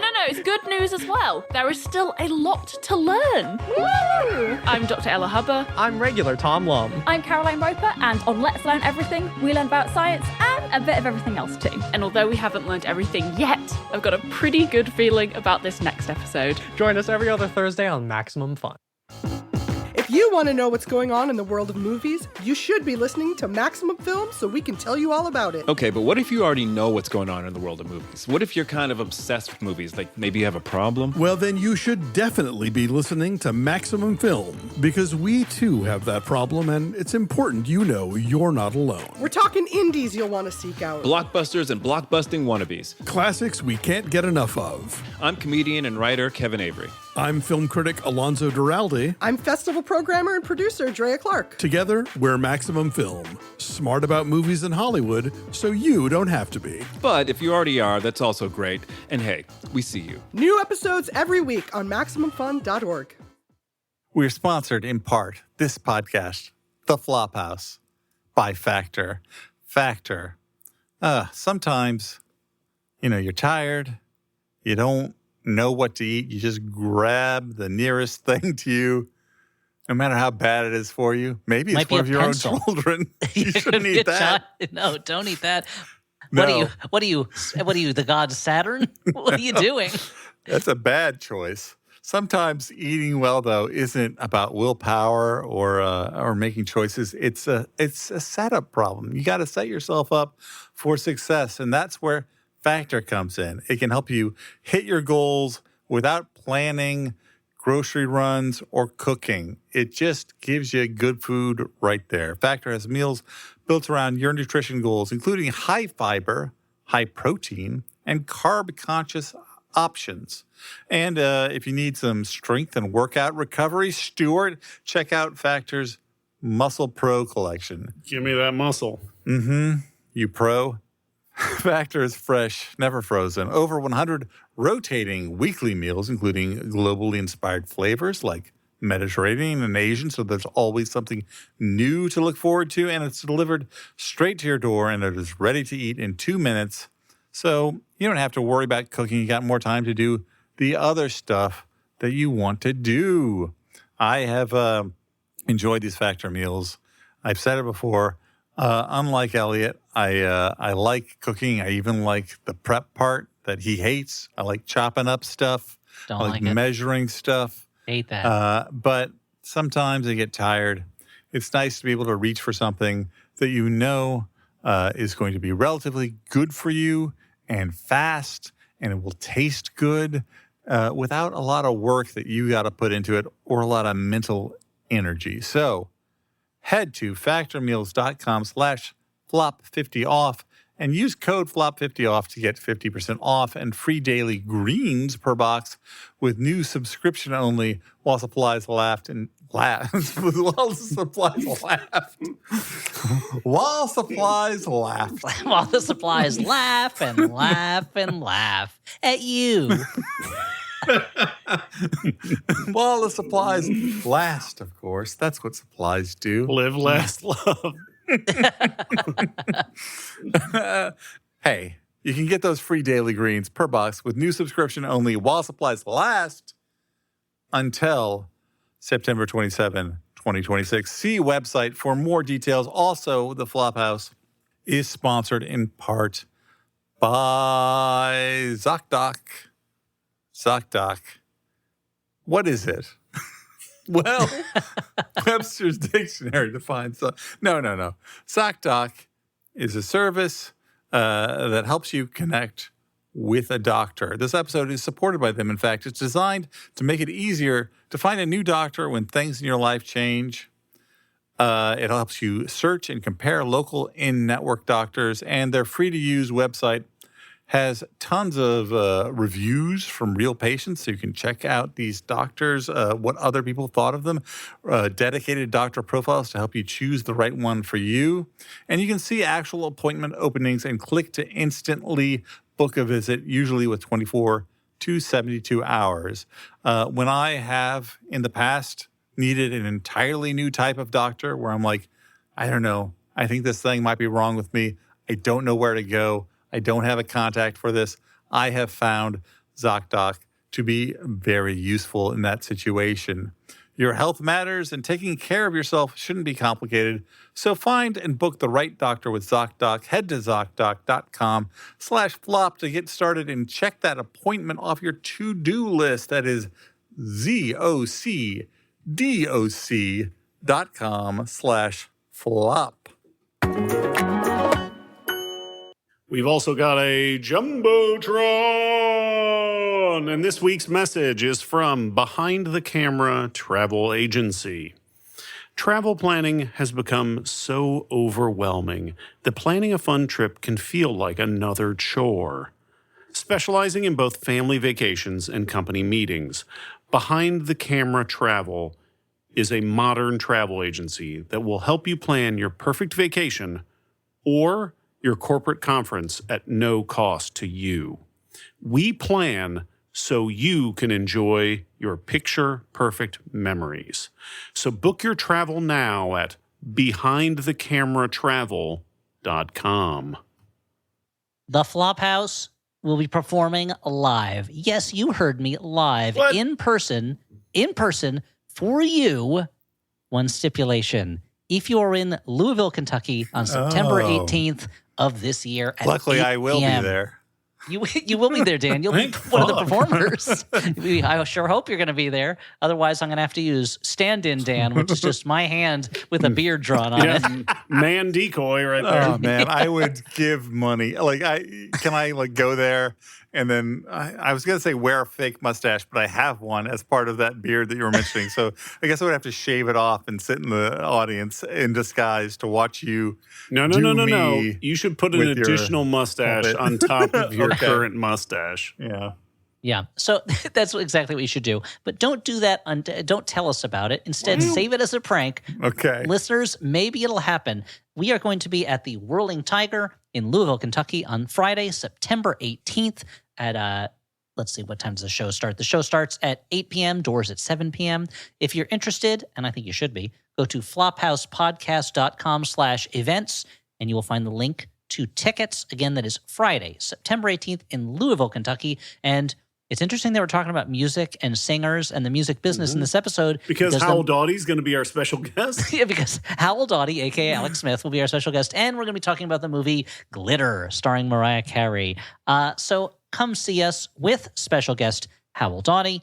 Speaker 4: No, it's good news as well. There is still a lot to learn.
Speaker 6: Woo!
Speaker 4: I'm Dr. Ella Hubber.
Speaker 5: I'm regular Tom Lum.
Speaker 6: I'm Caroline Roper, and on Let's Learn Everything, we learn about science and a bit of everything else too.
Speaker 4: And although we haven't learned everything yet, I've got a pretty good feeling about this next episode.
Speaker 5: Join us every other Thursday on Maximum Fun.
Speaker 7: If you want to know what's going on in the world of movies, you should be listening to Maximum Film so we can tell you all about it.
Speaker 8: Okay, but what if you already know what's going on in the world of movies? What if you're kind of obsessed with movies, like maybe you have a problem?
Speaker 9: Well, then you should definitely be listening to Maximum Film, because we too have that problem, and it's important you know you're not alone.
Speaker 7: We're talking indies you'll want to seek out.
Speaker 8: Blockbusters and blockbusting wannabes.
Speaker 9: Classics we can't get enough of.
Speaker 8: I'm comedian and writer Kevin Avery.
Speaker 9: I'm film critic Alonzo Duralde.
Speaker 7: I'm festival programmer and producer Drea Clark.
Speaker 9: Together, we're Maximum Film. Smart about movies in Hollywood, so you don't have to be.
Speaker 8: But if you already are, that's also great. And hey, we see you.
Speaker 7: New episodes every week on MaximumFun.org.
Speaker 1: We're sponsored in part, this podcast, The Flophouse, by Factor. Factor. Sometimes, you're tired, you don't know what to eat, you just grab the nearest thing to you, no matter how bad it is for you. Maybe it's one of your own children. You shouldn't eat that.
Speaker 3: No, don't eat that.
Speaker 1: No.
Speaker 3: What are you, the god Saturn? What are you doing?
Speaker 1: That's a bad choice. Sometimes eating well, though, isn't about willpower or making choices. It's a setup problem. You got to set yourself up for success, and that's where Factor comes in. It can help you hit your goals without planning, grocery runs, or cooking. It just gives you good food right there. Factor has meals built around your nutrition goals, including high fiber, high protein, and carb-conscious options. And if you need some strength and workout recovery, Stuart, check out Factor's Muscle Pro collection.
Speaker 2: Give me that muscle.
Speaker 1: You pro? Factor is fresh, never frozen. Over 100 rotating weekly meals, including globally inspired flavors like Mediterranean and Asian, so there's always something new to look forward to, and it's delivered straight to your door, and it is ready to eat in 2 minutes. So you don't have to worry about cooking. You got more time to do the other stuff that you want to do. I have enjoyed these Factor meals. I've said it before. Unlike Elliot, I like cooking. I even like the prep part that he hates. I like chopping up stuff.
Speaker 3: Don't
Speaker 1: I
Speaker 3: like it.
Speaker 1: measuring stuff.
Speaker 3: Hate that.
Speaker 1: But sometimes I get tired. It's nice to be able to reach for something that you know is going to be relatively good for you and fast, and it will taste good without a lot of work that you got to put into it or a lot of mental energy. So head to factormeals.com/flop50off and use code flop50off to get 50% off and free daily greens per box with new subscription only while supplies last. While supplies last. While supplies last.
Speaker 3: While the supplies laugh and laugh and laugh at you.
Speaker 1: While the supplies last, of course. That's what supplies do.
Speaker 2: Live, last, love.
Speaker 1: Hey, you can get those free daily greens per box with new subscription only while supplies last until September 27, 2026. See website for more details. Also, the Flophouse is sponsored in part by ZocDoc. ZocDoc. What is it? Well, Webster's Dictionary defines no. ZocDoc is a service that helps you connect with a doctor. This episode is supported by them. In fact, it's designed to make it easier to find a new doctor when things in your life change. It helps you search and compare local in-network doctors, and their free-to-use website has tons of reviews from real patients, so you can check out these doctors, what other people thought of them, dedicated doctor profiles to help you choose the right one for you. And you can see actual appointment openings and click to instantly book a visit, usually with 24 to 72 hours. When I have, in the past, needed an entirely new type of doctor where I'm like, I don't know, I think this thing might be wrong with me. I don't know where to go. I don't have a contact for this. I have found ZocDoc to be very useful in that situation. Your health matters, and taking care of yourself shouldn't be complicated. So find and book the right doctor with ZocDoc. Head to ZocDoc.com/flop to get started and check that appointment off your to-do list. That is ZocDoc.com/flop.
Speaker 2: We've also got a Jumbotron, and this week's message is from Behind the Camera Travel Agency. Travel planning has become so overwhelming that planning a fun trip can feel like another chore. Specializing in both family vacations and company meetings, Behind the Camera Travel is a modern travel agency that will help you plan your perfect vacation or your corporate conference at no cost to you. We plan so you can enjoy your picture-perfect memories. So book your travel now at behindthecameratravel.com.
Speaker 3: The Flophouse will be performing live. Yes, you heard me, live,
Speaker 2: What?
Speaker 3: in person for you. One stipulation. If you are in Louisville, Kentucky on September 18th of this year at
Speaker 1: Luckily,
Speaker 3: 8
Speaker 1: I will
Speaker 3: p.m.
Speaker 1: be there.
Speaker 3: You will be there, Dan. You'll be one of the performers. I sure hope you're going to be there. Otherwise, I'm going to have to use stand-in Dan, which is just my hand with a beard drawn on it.
Speaker 2: Man decoy right there.
Speaker 1: Oh man, I would give money. Can I go there and then I was gonna say wear a fake mustache, but I have one as part of that beard that you were mentioning. So I guess I would have to shave it off and sit in the audience in disguise to watch you.
Speaker 2: No. You should put an additional mustache on top of your current mustache.
Speaker 1: Yeah.
Speaker 3: Yeah, so that's exactly what you should do. But don't do that. Don't tell us about it. Instead, save it as a prank.
Speaker 1: Okay.
Speaker 3: Listeners, maybe it'll happen. We are going to be at the Whirling Tiger in Louisville, Kentucky on Friday, September 18th at, let's see, what time does the show start? The show starts at 8 p.m., doors at 7 p.m. If you're interested, and I think you should be, go to flophousepodcast.com/events, and you will find the link to tickets. Again, that is Friday, September 18th in Louisville, Kentucky. And it's interesting that we're talking about music and singers and the music business in this episode.
Speaker 2: Because Howell Doughty's going to be our special guest.
Speaker 3: Yeah, because Howell Doughty, a.k.a. Alex Smith, will be our special guest. And we're going to be talking about the movie Glitter, starring Mariah Carey. So come see us with special guest Howell Doughty,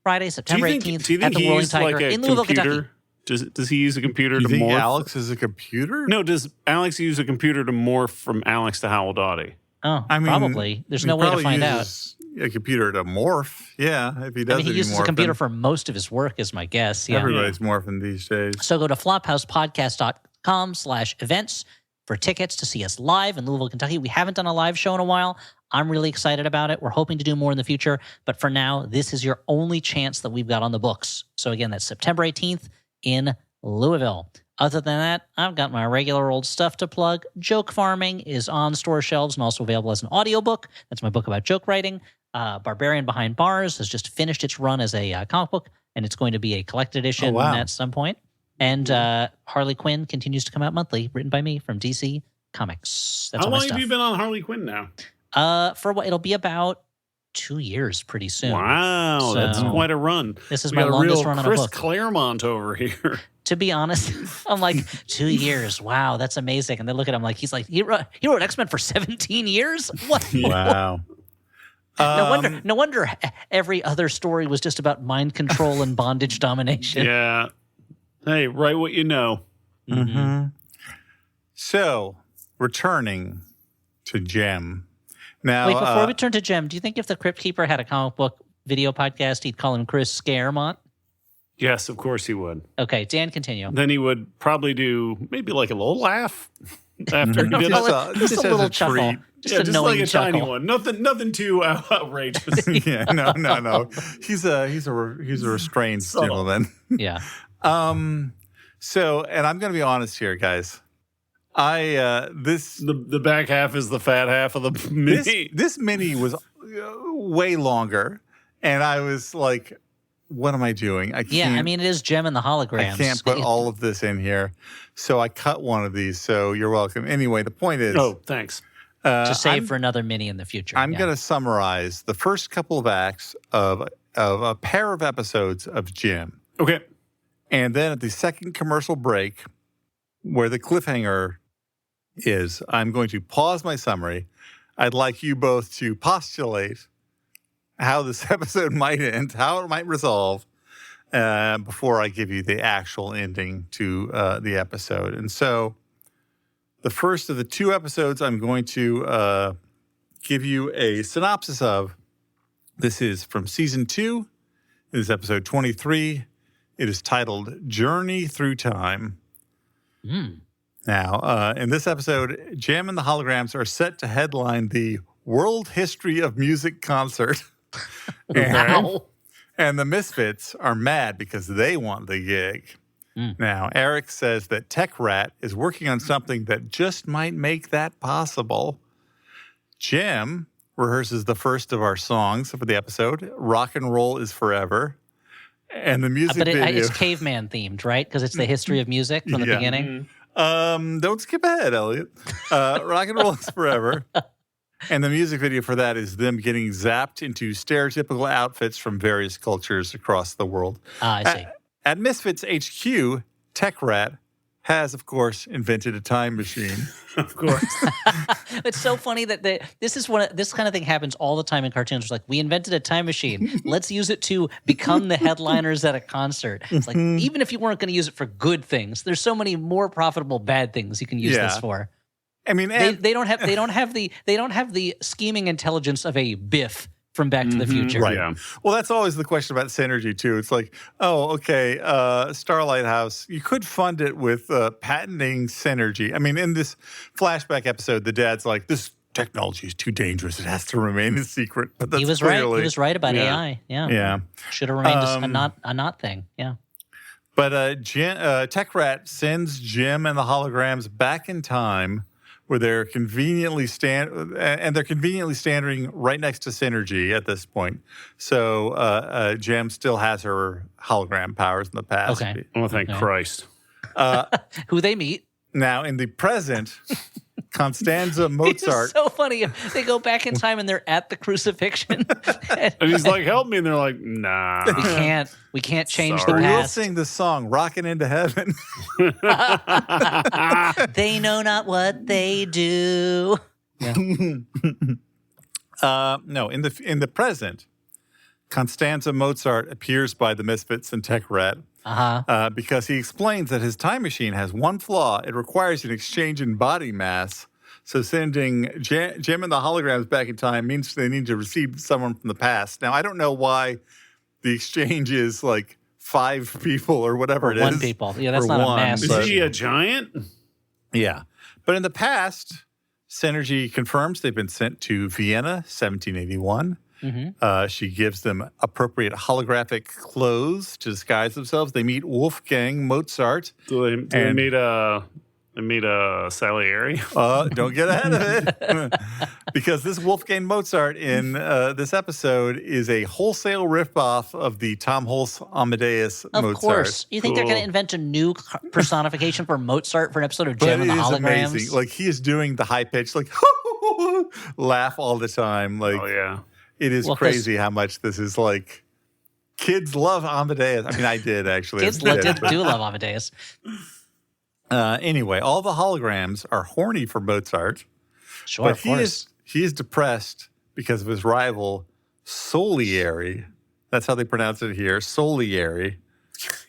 Speaker 3: Friday, September 18th at the Whirling Tiger in Louisville, Kentucky.
Speaker 2: Does he use a computer
Speaker 1: You
Speaker 2: to
Speaker 1: think
Speaker 2: morph?
Speaker 1: Alex is a computer?
Speaker 2: No, does Alex use a computer to morph from Alex to Howell Doughty?
Speaker 3: Oh,
Speaker 1: I mean,
Speaker 3: probably. There's
Speaker 1: he
Speaker 3: no way to
Speaker 1: probably
Speaker 3: find out.
Speaker 1: uses a computer to morph. Yeah, if he does
Speaker 3: I mean, he uses a computer for most of his work, is my guess. Yeah.
Speaker 1: Everybody's morphing these days.
Speaker 3: So go to flophousepodcast.com/events for tickets to see us live in Louisville, Kentucky. We haven't done a live show in a while. I'm really excited about it. We're hoping to do more in the future. But for now, this is your only chance that we've got on the books. So again, that's September 18th in Louisville. Other than that, I've got my regular old stuff to plug. Joke Farming is on store shelves and also available as an audiobook. That's my book about joke writing. Barbarian Behind Bars has just finished its run as a comic book, and it's going to be a collected edition at some point. And Harley Quinn continues to come out monthly, written by me from DC Comics. That's
Speaker 2: How
Speaker 3: all my
Speaker 2: long
Speaker 3: stuff.
Speaker 2: have you been on Harley Quinn now?
Speaker 3: For what? It'll be about 2 years pretty soon.
Speaker 2: Wow,
Speaker 3: So,
Speaker 2: that's quite a run.
Speaker 3: This is
Speaker 2: We
Speaker 3: my
Speaker 2: got a
Speaker 3: longest
Speaker 2: real
Speaker 3: run on a
Speaker 2: Chris
Speaker 3: book.
Speaker 2: Claremont over here.
Speaker 3: To be honest, I'm like, 2 years. Wow, that's amazing. And then look at him like, he wrote X-Men for 17 years? What?
Speaker 1: Wow.
Speaker 3: No wonder every other story was just about mind control and bondage domination.
Speaker 2: Yeah. Hey, write what you know.
Speaker 1: Mm-hmm. So, returning to Jem. Now,
Speaker 3: Wait, before we turn to Jem, do you think if the Crypt Keeper had a comic book video podcast, he'd call him Chris Scaremont?
Speaker 2: Yes, of course he would.
Speaker 3: Okay, Dan, continue.
Speaker 2: Then he would probably do maybe like a little laugh after he did
Speaker 3: Just
Speaker 2: it.
Speaker 3: just a little chuckle. Just a
Speaker 2: Just
Speaker 3: knowing
Speaker 2: like a
Speaker 3: chuckle.
Speaker 2: tiny one. Nothing too outrageous.
Speaker 1: Yeah, no. He's a restrained gentleman.
Speaker 3: Yeah.
Speaker 1: So, and I'm going to be honest here, guys.
Speaker 2: The back half is the fat half of the mini.
Speaker 1: This mini was way longer, and I was like, "What am I doing? I can't."
Speaker 3: Yeah, I mean, it is Jem and the holograms.
Speaker 1: I can't put all of this in here, so I cut one of these. So you're welcome. Anyway, the point is,
Speaker 2: Oh, thanks.
Speaker 3: to save for another mini in the future.
Speaker 1: I'm going to summarize the first couple of acts of a pair of episodes of Jem.
Speaker 2: Okay.
Speaker 1: And then at the second commercial break, where the cliffhanger is, I'm going to pause my summary. I'd like you both to postulate how this episode might end, how it might resolve, before I give you the actual ending to the episode. And so the first of the two episodes I'm going to give you a synopsis of. This is from season 2. It is episode 23. It is titled Journey Through Time. Now, in this episode, Jem and the Holograms are set to headline the World History of Music concert. And the Misfits are mad because they want the gig. Now, Eric says that Tech Rat is working on something that just might make that possible. Jem rehearses the first of our songs for the episode, Rock and Roll is Forever. And the music video...
Speaker 3: It's caveman themed, right? Because it's the history of music from the beginning.
Speaker 1: Don't skip ahead, Elliot. Rock and Roll is Forever. And the music video for that is them getting zapped into stereotypical outfits from various cultures across the world.
Speaker 3: I see.
Speaker 1: At Misfits HQ, Tech Rat has, of course, invented a time machine.
Speaker 2: Of course.
Speaker 3: It's so funny that this kind of thing happens all the time in cartoons. It's like, we invented a time machine. Let's use it to become the headliners at a concert. It's like, even if you weren't going to use it for good things, there's so many more profitable bad things you can use this for.
Speaker 1: I mean,
Speaker 3: they don't have the scheming intelligence of a Biff from Back to the Future.
Speaker 1: Right.
Speaker 2: Yeah.
Speaker 1: Well, that's always the question about synergy, too. It's like, Starlight House, you could fund it with patenting synergy. I mean, in this flashback episode, the dad's like, this technology is too dangerous. It has to remain a secret. But that's
Speaker 3: He was
Speaker 1: clearly,
Speaker 3: right. He was right about AI.
Speaker 1: Yeah.
Speaker 3: Should have remained a not thing. Yeah.
Speaker 1: But Tech Rat sends Jem and the Holograms back in time, where they're conveniently standing right next to Synergy at this point. So Jem still has her hologram powers in the past.
Speaker 3: Okay.
Speaker 2: Oh, thank Christ.
Speaker 3: Who they meet.
Speaker 1: Now, in the present, Constanza Mozart.
Speaker 3: It's so funny. They go back in time and they're at the crucifixion.
Speaker 2: And he's like, help me. And they're like, nah.
Speaker 3: We can't change
Speaker 2: Sorry.
Speaker 3: the
Speaker 1: We'll
Speaker 3: past.
Speaker 1: sing the song, Rockin' into Heaven.
Speaker 3: They know not what they do. Yeah.
Speaker 1: No, in the present, Constanza Mozart appears by the Misfits and Tech Rat because he explains that his time machine has one flaw. It requires an exchange in body mass. So sending Jem and the Holograms back in time means they need to receive someone from the past. Now, I don't know why the exchange is like 5 people or whatever it is.
Speaker 3: 1 people. Yeah, that's
Speaker 1: or
Speaker 3: not
Speaker 1: one,
Speaker 3: a mass.
Speaker 2: Is he a giant?
Speaker 1: Yeah. But in the past, Synergy confirms they've been sent to Vienna, 1781. She gives them appropriate holographic clothes to disguise themselves. They meet Wolfgang Mozart.
Speaker 2: Do they meet Salieri?
Speaker 1: Don't get ahead of it. Because this Wolfgang Mozart in this episode is a wholesale ripoff of the Tom Hulce Amadeus
Speaker 3: Of
Speaker 1: Mozart.
Speaker 3: course. You think they're going to invent a new personification for Mozart for an episode of
Speaker 1: But
Speaker 3: Jem
Speaker 1: it
Speaker 3: and the
Speaker 1: is
Speaker 3: Holograms?
Speaker 1: amazing. Like, he is doing the high pitch, like, laugh all the time. Like,
Speaker 2: Oh, yeah.
Speaker 1: it is
Speaker 3: Well, 'cause-
Speaker 1: crazy how much this is like. Kids love Amadeus. I mean, I did actually.
Speaker 3: Kids
Speaker 1: as a kid,
Speaker 3: do love Amadeus.
Speaker 1: Anyway, all the holograms are horny for Mozart,
Speaker 3: Sure,
Speaker 1: but
Speaker 3: of course.
Speaker 1: he is depressed because of his rival Solieri. That's how they pronounce it here. Solieri.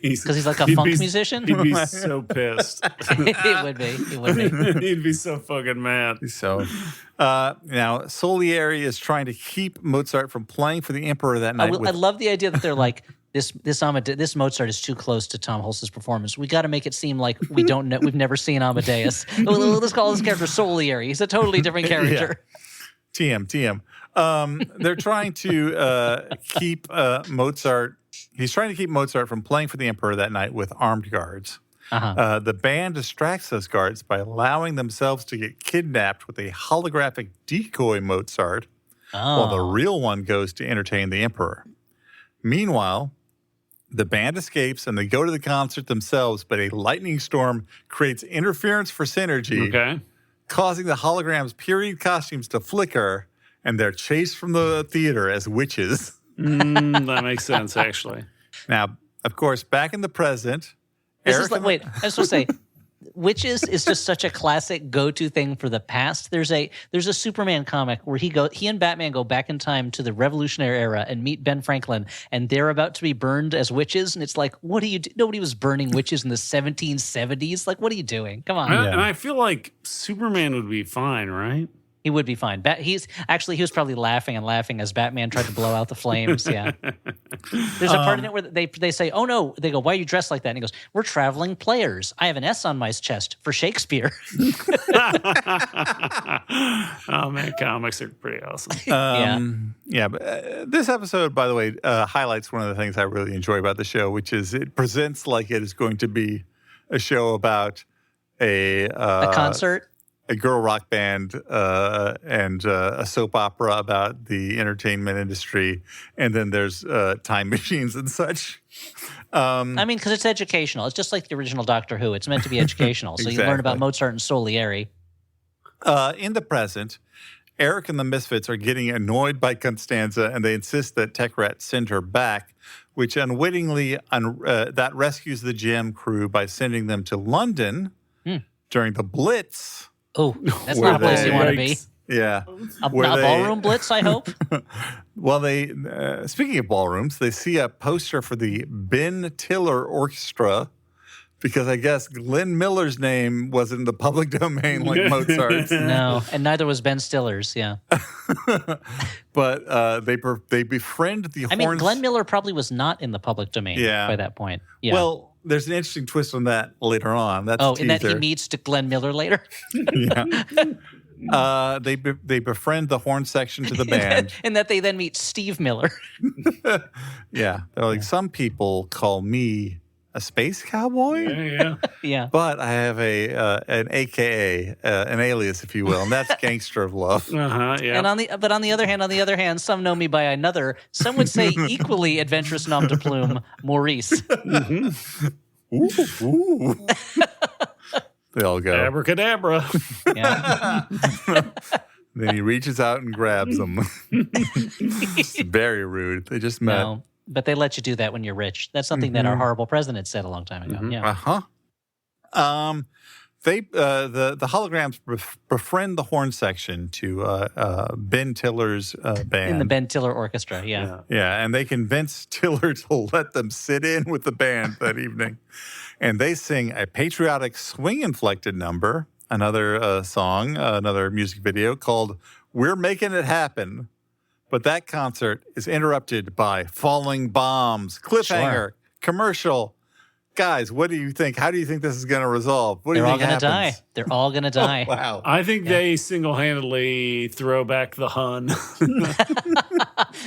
Speaker 3: Because he's like a
Speaker 2: he'd
Speaker 3: funk
Speaker 2: be-
Speaker 3: musician?
Speaker 2: He'd be so pissed.
Speaker 3: It would be. It would be.
Speaker 2: He'd be so fucking mad.
Speaker 1: So now Solieri is trying to keep Mozart from playing for the emperor that night.
Speaker 3: I love the idea that they're like, this Mozart is too close to Tom Hulce's performance. We got to make it seem like we don't know. We've never seen Amadeus. Let's call this character Solieri. He's a totally different character.
Speaker 1: TM. They're trying to keep Mozart. He's trying to keep Mozart from playing for the emperor that night with armed guards. The band distracts those guards by allowing themselves to get kidnapped with a holographic decoy Mozart, while the real one goes to entertain the emperor. Meanwhile, the band escapes and they go to the concert themselves, but a lightning storm creates interference for synergy, causing the hologram's period costumes to flicker, and they're chased from the theater as witches.
Speaker 2: That makes sense, actually.
Speaker 1: Now, of course, back in the present,
Speaker 3: This
Speaker 1: Eric
Speaker 3: is like, wait, I just want to say, witches is just such a classic go-to thing for the past. There's a Superman comic where he and Batman go back in time to the Revolutionary era and meet Ben Franklin, and they're about to be burned as witches, and it's like, what do you do? Nobody was burning witches in the 1770s. Like, what are you doing? Come on.
Speaker 2: And I feel like Superman would be fine, right?
Speaker 3: He would be fine. He was probably laughing as Batman tried to blow out the flames. Yeah. There's a part in it where they say, "Oh no!" They go, "Why are you dressed like that?" And he goes, "We're traveling players. I have an S on my chest for Shakespeare."
Speaker 2: Oh man, comics are pretty awesome.
Speaker 1: But this episode, by the way, highlights one of the things I really enjoy about the show, which is it presents like it is going to be a show about a
Speaker 3: concert.
Speaker 1: A girl rock band and a soap opera about the entertainment industry, and then there's time machines and such.
Speaker 3: I mean, because it's educational. It's just like the original Doctor Who. It's meant to be educational. So you learn about Mozart and Solieri.
Speaker 1: In the present, Eric and the Misfits are getting annoyed by Constanza, and they insist that Techrat send her back, which unwittingly that rescues the Gem crew by sending them to London during the Blitz.
Speaker 3: Oh, that's not a place you want to be.
Speaker 1: Yeah.
Speaker 3: A ballroom blitz, I hope.
Speaker 1: Well, speaking of ballrooms, they see a poster for the Ben Tiller Orchestra because I guess Glenn Miller's name wasn't in the public domain like Mozart's.
Speaker 3: No, and neither was Ben Stiller's, yeah.
Speaker 1: But they befriend the horns.
Speaker 3: I mean, Glenn Miller probably was not in the public domain by that point. Yeah.
Speaker 1: Well, there's an interesting twist on that later on. That's
Speaker 3: in that he meets Glenn Miller later?
Speaker 1: Yeah. They befriend the horn section to the band.
Speaker 3: And that they then meet Steve Miller.
Speaker 1: Yeah. They're like, some people call me a space cowboy?
Speaker 3: Yeah.
Speaker 1: But I have an AKA, an alias, if you will, and that's Gangster of Love.
Speaker 2: Yeah.
Speaker 3: And on the other hand, some know me by another. Some would say equally adventurous nom de plume, Maurice.
Speaker 1: Ooh. They all go.
Speaker 2: Abracadabra.
Speaker 3: Yeah.
Speaker 1: Then he reaches out and grabs them. It's very rude. They just met.
Speaker 3: No, but they let you do that when you're rich. That's something that our horrible president said a long time ago. Yeah.
Speaker 1: The holograms befriend the horn section to Ben Tiller's band.
Speaker 3: In the Ben Tiller Orchestra, yeah.
Speaker 1: Yeah, and they convince Tiller to let them sit in with the band that evening. And they sing a patriotic swing-inflected number, another song, another music video called We're Making It Happen. But that concert is interrupted by falling bombs, cliffhanger, commercial. Guys, what do you think? How do you think this is going to resolve? What do you think happens?
Speaker 3: They're all going to die. They're all going to die.
Speaker 1: Oh, wow.
Speaker 2: I think they single-handedly throw back the Hun.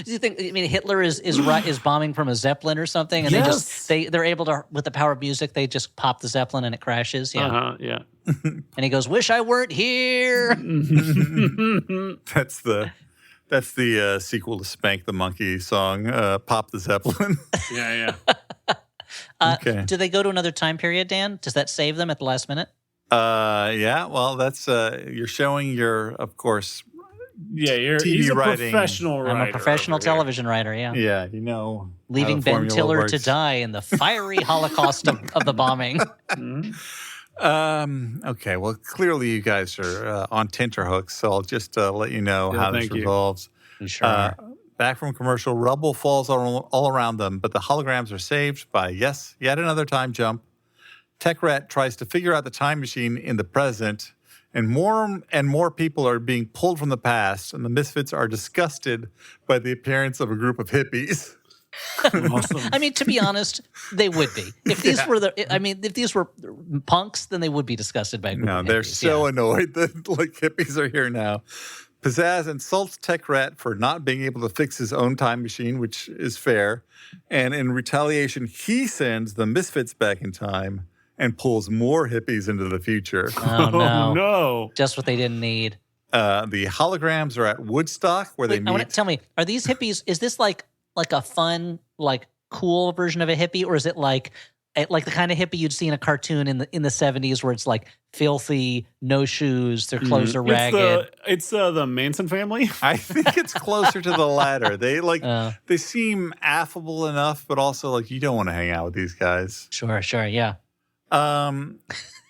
Speaker 3: Do you think? I mean, Hitler is bombing from a Zeppelin or something, and they're able to, with the power of music, they just pop the Zeppelin and it crashes. Yeah.
Speaker 2: Yeah.
Speaker 3: And he goes, "Wish I weren't here."
Speaker 1: That's the sequel to Spank the Monkey song, Pop the Zeppelin.
Speaker 2: Yeah.
Speaker 1: Okay.
Speaker 3: Do they go to another time period, Dan? Does that save them at the last minute?
Speaker 1: Yeah. Well, that's you're showing your, of course.
Speaker 2: Yeah, he's a professional writer.
Speaker 3: I'm a professional television writer, yeah.
Speaker 1: Yeah, you know.
Speaker 3: Leaving Ben Tiller to die in the fiery holocaust of the bombing.
Speaker 1: Okay, well, clearly you guys are on tenterhooks, so I'll just let you know how this resolves.
Speaker 3: Sure.
Speaker 1: Back from commercial, rubble falls all around them, but the holograms are saved by, yes, yet another time jump. Tech Rat tries to figure out the time machine in the present, and more people are being pulled from the past, and the Misfits are disgusted by the appearance of a group of hippies.
Speaker 2: Awesome.
Speaker 3: I mean, to be honest, they would be. If these if these were punks, then they would be disgusted by a group of
Speaker 1: They're
Speaker 3: hippies,
Speaker 1: so annoyed that like hippies are here now. Pizzazz insults Tech Rat for not being able to fix his own time machine, which is fair. And in retaliation, he sends the Misfits back in time and pulls more hippies into the future.
Speaker 3: Oh, no.
Speaker 2: No.
Speaker 3: Just what they didn't need.
Speaker 1: The holograms are at Woodstock where they meet.
Speaker 3: Tell me, are these hippies, is this like a fun, like cool version of a hippie, or is it like the kind of hippie you'd see in a cartoon in the 70s where it's like filthy, no shoes, their clothes are ragged?
Speaker 2: It's the Manson family.
Speaker 1: I think it's closer to the latter. They they seem affable enough, but also like you don't want to hang out with these guys.
Speaker 3: Sure, yeah.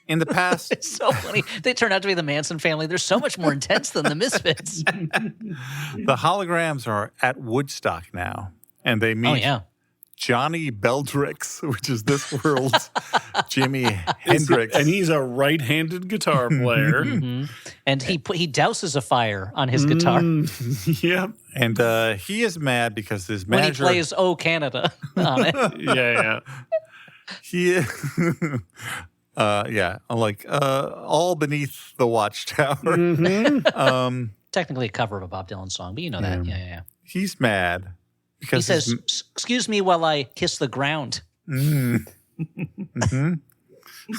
Speaker 1: In the past,
Speaker 3: It's so funny. They turn out to be the Manson family. They're so much more intense than the Misfits.
Speaker 1: the holograms are at Woodstock now, and they meet
Speaker 3: Oh, yeah.
Speaker 1: Johnny Beldrix, which is this world's Jimi Hendrix.
Speaker 2: And he's a right-handed guitar player.
Speaker 3: Mm-hmm. And he douses a fire on his guitar
Speaker 2: Yep.
Speaker 1: And he is mad because his
Speaker 3: when he
Speaker 1: manager...
Speaker 3: plays "Oh Canada" on it.
Speaker 2: Yeah.
Speaker 1: He all beneath the watchtower.
Speaker 3: Technically a cover of a Bob Dylan song, but you know that. Yeah.
Speaker 1: He's mad
Speaker 3: He
Speaker 1: because
Speaker 3: says, "Excuse me while I kiss the ground."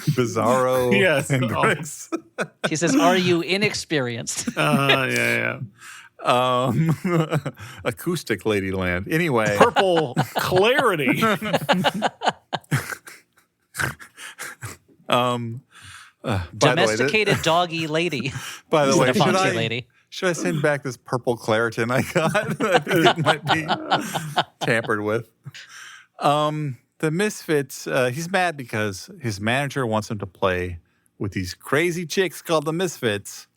Speaker 1: Bizarro
Speaker 2: Yes.
Speaker 1: Hendrix.
Speaker 3: He says, "Are you inexperienced?"
Speaker 2: Yeah.
Speaker 1: Acoustic Ladyland. Anyway,
Speaker 2: Purple clarity.
Speaker 3: Domesticated doggy lady.
Speaker 1: By the way,
Speaker 3: Instead of Fonzie lady.
Speaker 1: should I send back this purple Claritin I got? I think it might be tampered with. The Misfits, he's mad because his manager wants him to play with these crazy chicks called the Misfits.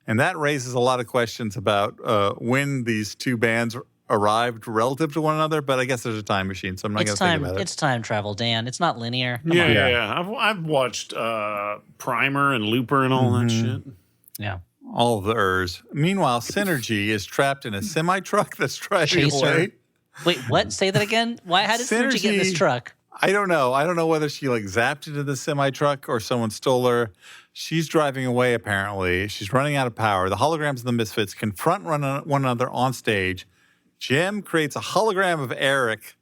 Speaker 1: And that raises a lot of questions about when these two bands arrived relative to one another. But I guess there's a time machine, so I'm not going to think about it.
Speaker 3: It's time travel, Dan. It's not linear. Come
Speaker 2: Yeah,
Speaker 3: on.
Speaker 2: yeah. I've watched Primer and Looper and all that shit.
Speaker 3: Yeah.
Speaker 1: All of the Urs. Meanwhile, Synergy is trapped in a semi-truck that's driving
Speaker 3: Chaser.
Speaker 1: away.
Speaker 3: Wait, what? Say that again? Why? How did Synergy get in this truck?
Speaker 1: I don't know. I don't know whether she like zapped into the semi-truck or someone stole her. She's driving away, apparently. She's running out of power. The holograms of the Misfits confront one another on stage. Jem creates a hologram of Eric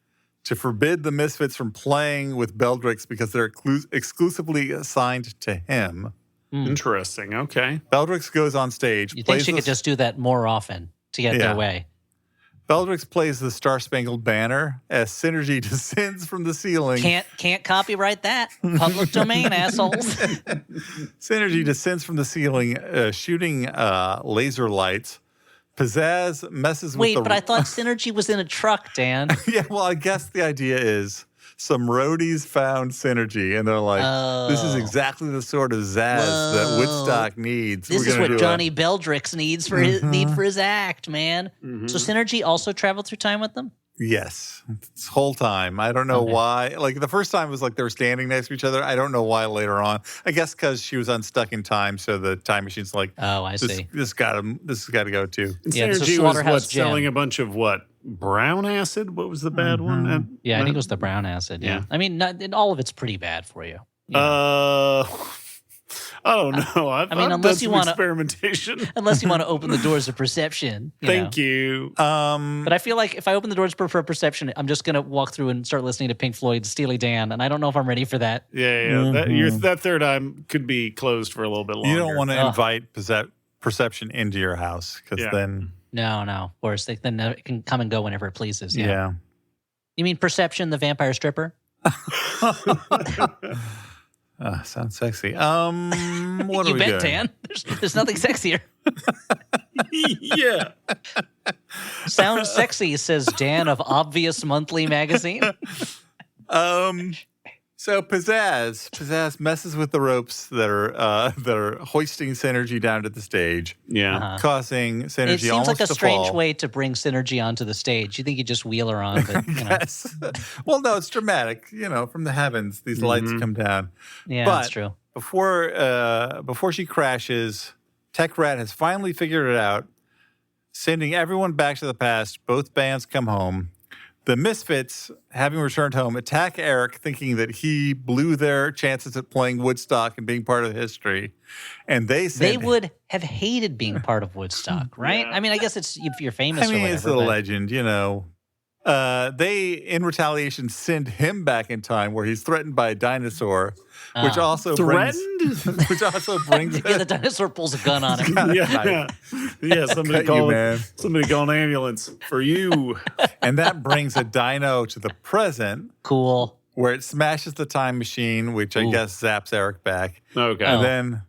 Speaker 1: to forbid the Misfits from playing with Beldrix because they're exclusively assigned to him.
Speaker 2: Interesting. Okay.
Speaker 1: Beldrix goes on stage.
Speaker 3: You think she could just do that more often to get their way?
Speaker 1: Beldrix plays the Star Spangled Banner as Synergy descends from the ceiling.
Speaker 3: Can't copyright that. Public domain, assholes.
Speaker 1: Synergy descends from the ceiling, shooting laser lights. Pizzazz messes with
Speaker 3: Wait, but I thought Synergy was in a truck, Dan.
Speaker 1: Yeah, well, I guess the idea is some roadies found Synergy, and they're like, this is exactly the sort of zazz that Woodstock needs.
Speaker 3: This is what Johnny Beldrix needs for his act, man. So Synergy also traveled through time with them?
Speaker 1: Yes, this whole time. I don't know why. Like the first time was like they were standing next to each other. I don't know why later on. I guess because she was unstuck in time, so the time machine's like,
Speaker 3: oh, I see.
Speaker 1: This got to go too.
Speaker 3: Yeah,
Speaker 2: Synergy was selling a bunch of brown acid? What was the bad one?
Speaker 3: Yeah, I think it was the brown acid. Yeah. I mean, all of it's pretty bad for you.
Speaker 2: I don't know. I've
Speaker 3: unless you want
Speaker 2: experimentation.
Speaker 3: Unless you want to open the doors of perception.
Speaker 2: Thank you.
Speaker 3: But I feel like if I open the doors for perception, I'm just going to walk through and start listening to Pink Floyd's Steely Dan, and I don't know if I'm ready for that.
Speaker 2: Yeah. That third eye could be closed for a little bit longer.
Speaker 1: You don't want to invite perception into your house because then...
Speaker 3: No. Of course, then it can come and go whenever it pleases.
Speaker 1: Yeah.
Speaker 3: You mean Perception, the vampire stripper?
Speaker 1: Sounds sexy. What are we doing?
Speaker 3: Dan. There's nothing sexier.
Speaker 2: Yeah.
Speaker 3: Sounds sexy, says Dan of Obvious Monthly magazine.
Speaker 1: So Pizzazz messes with the ropes that are hoisting Synergy down to the stage,
Speaker 2: Yeah.
Speaker 1: causing Synergy
Speaker 3: It seems
Speaker 1: almost
Speaker 3: like a
Speaker 1: to
Speaker 3: strange
Speaker 1: fall.
Speaker 3: way to bring Synergy onto the stage. You think you just wheel her on, but
Speaker 1: Yes. Well, no, it's dramatic. From the heavens, these lights come down.
Speaker 3: yeah,
Speaker 1: But
Speaker 3: that's true.
Speaker 1: before she crashes, Tech Rat has finally figured it out, sending everyone back to the past. Both bands come home. The Misfits, having returned home, attack Eric, thinking that he blew their chances at playing Woodstock and being part of history. And they
Speaker 3: They would have hated being part of Woodstock, right? I mean, I guess it's if you're famous or whatever.
Speaker 1: it's a
Speaker 3: but-
Speaker 1: legend, They, in retaliation, send him back in time where he's threatened by a dinosaur, which also brings... Which also brings...
Speaker 3: Yeah, the dinosaur pulls a gun on him.
Speaker 2: Yeah. Yeah, somebody
Speaker 1: Cut
Speaker 2: call
Speaker 1: you, man.
Speaker 2: somebody call an ambulance for you.
Speaker 1: And that brings a dino to the present,
Speaker 3: Cool.
Speaker 1: where it smashes the time machine, which I guess zaps Eric back.
Speaker 2: Okay.
Speaker 1: And then...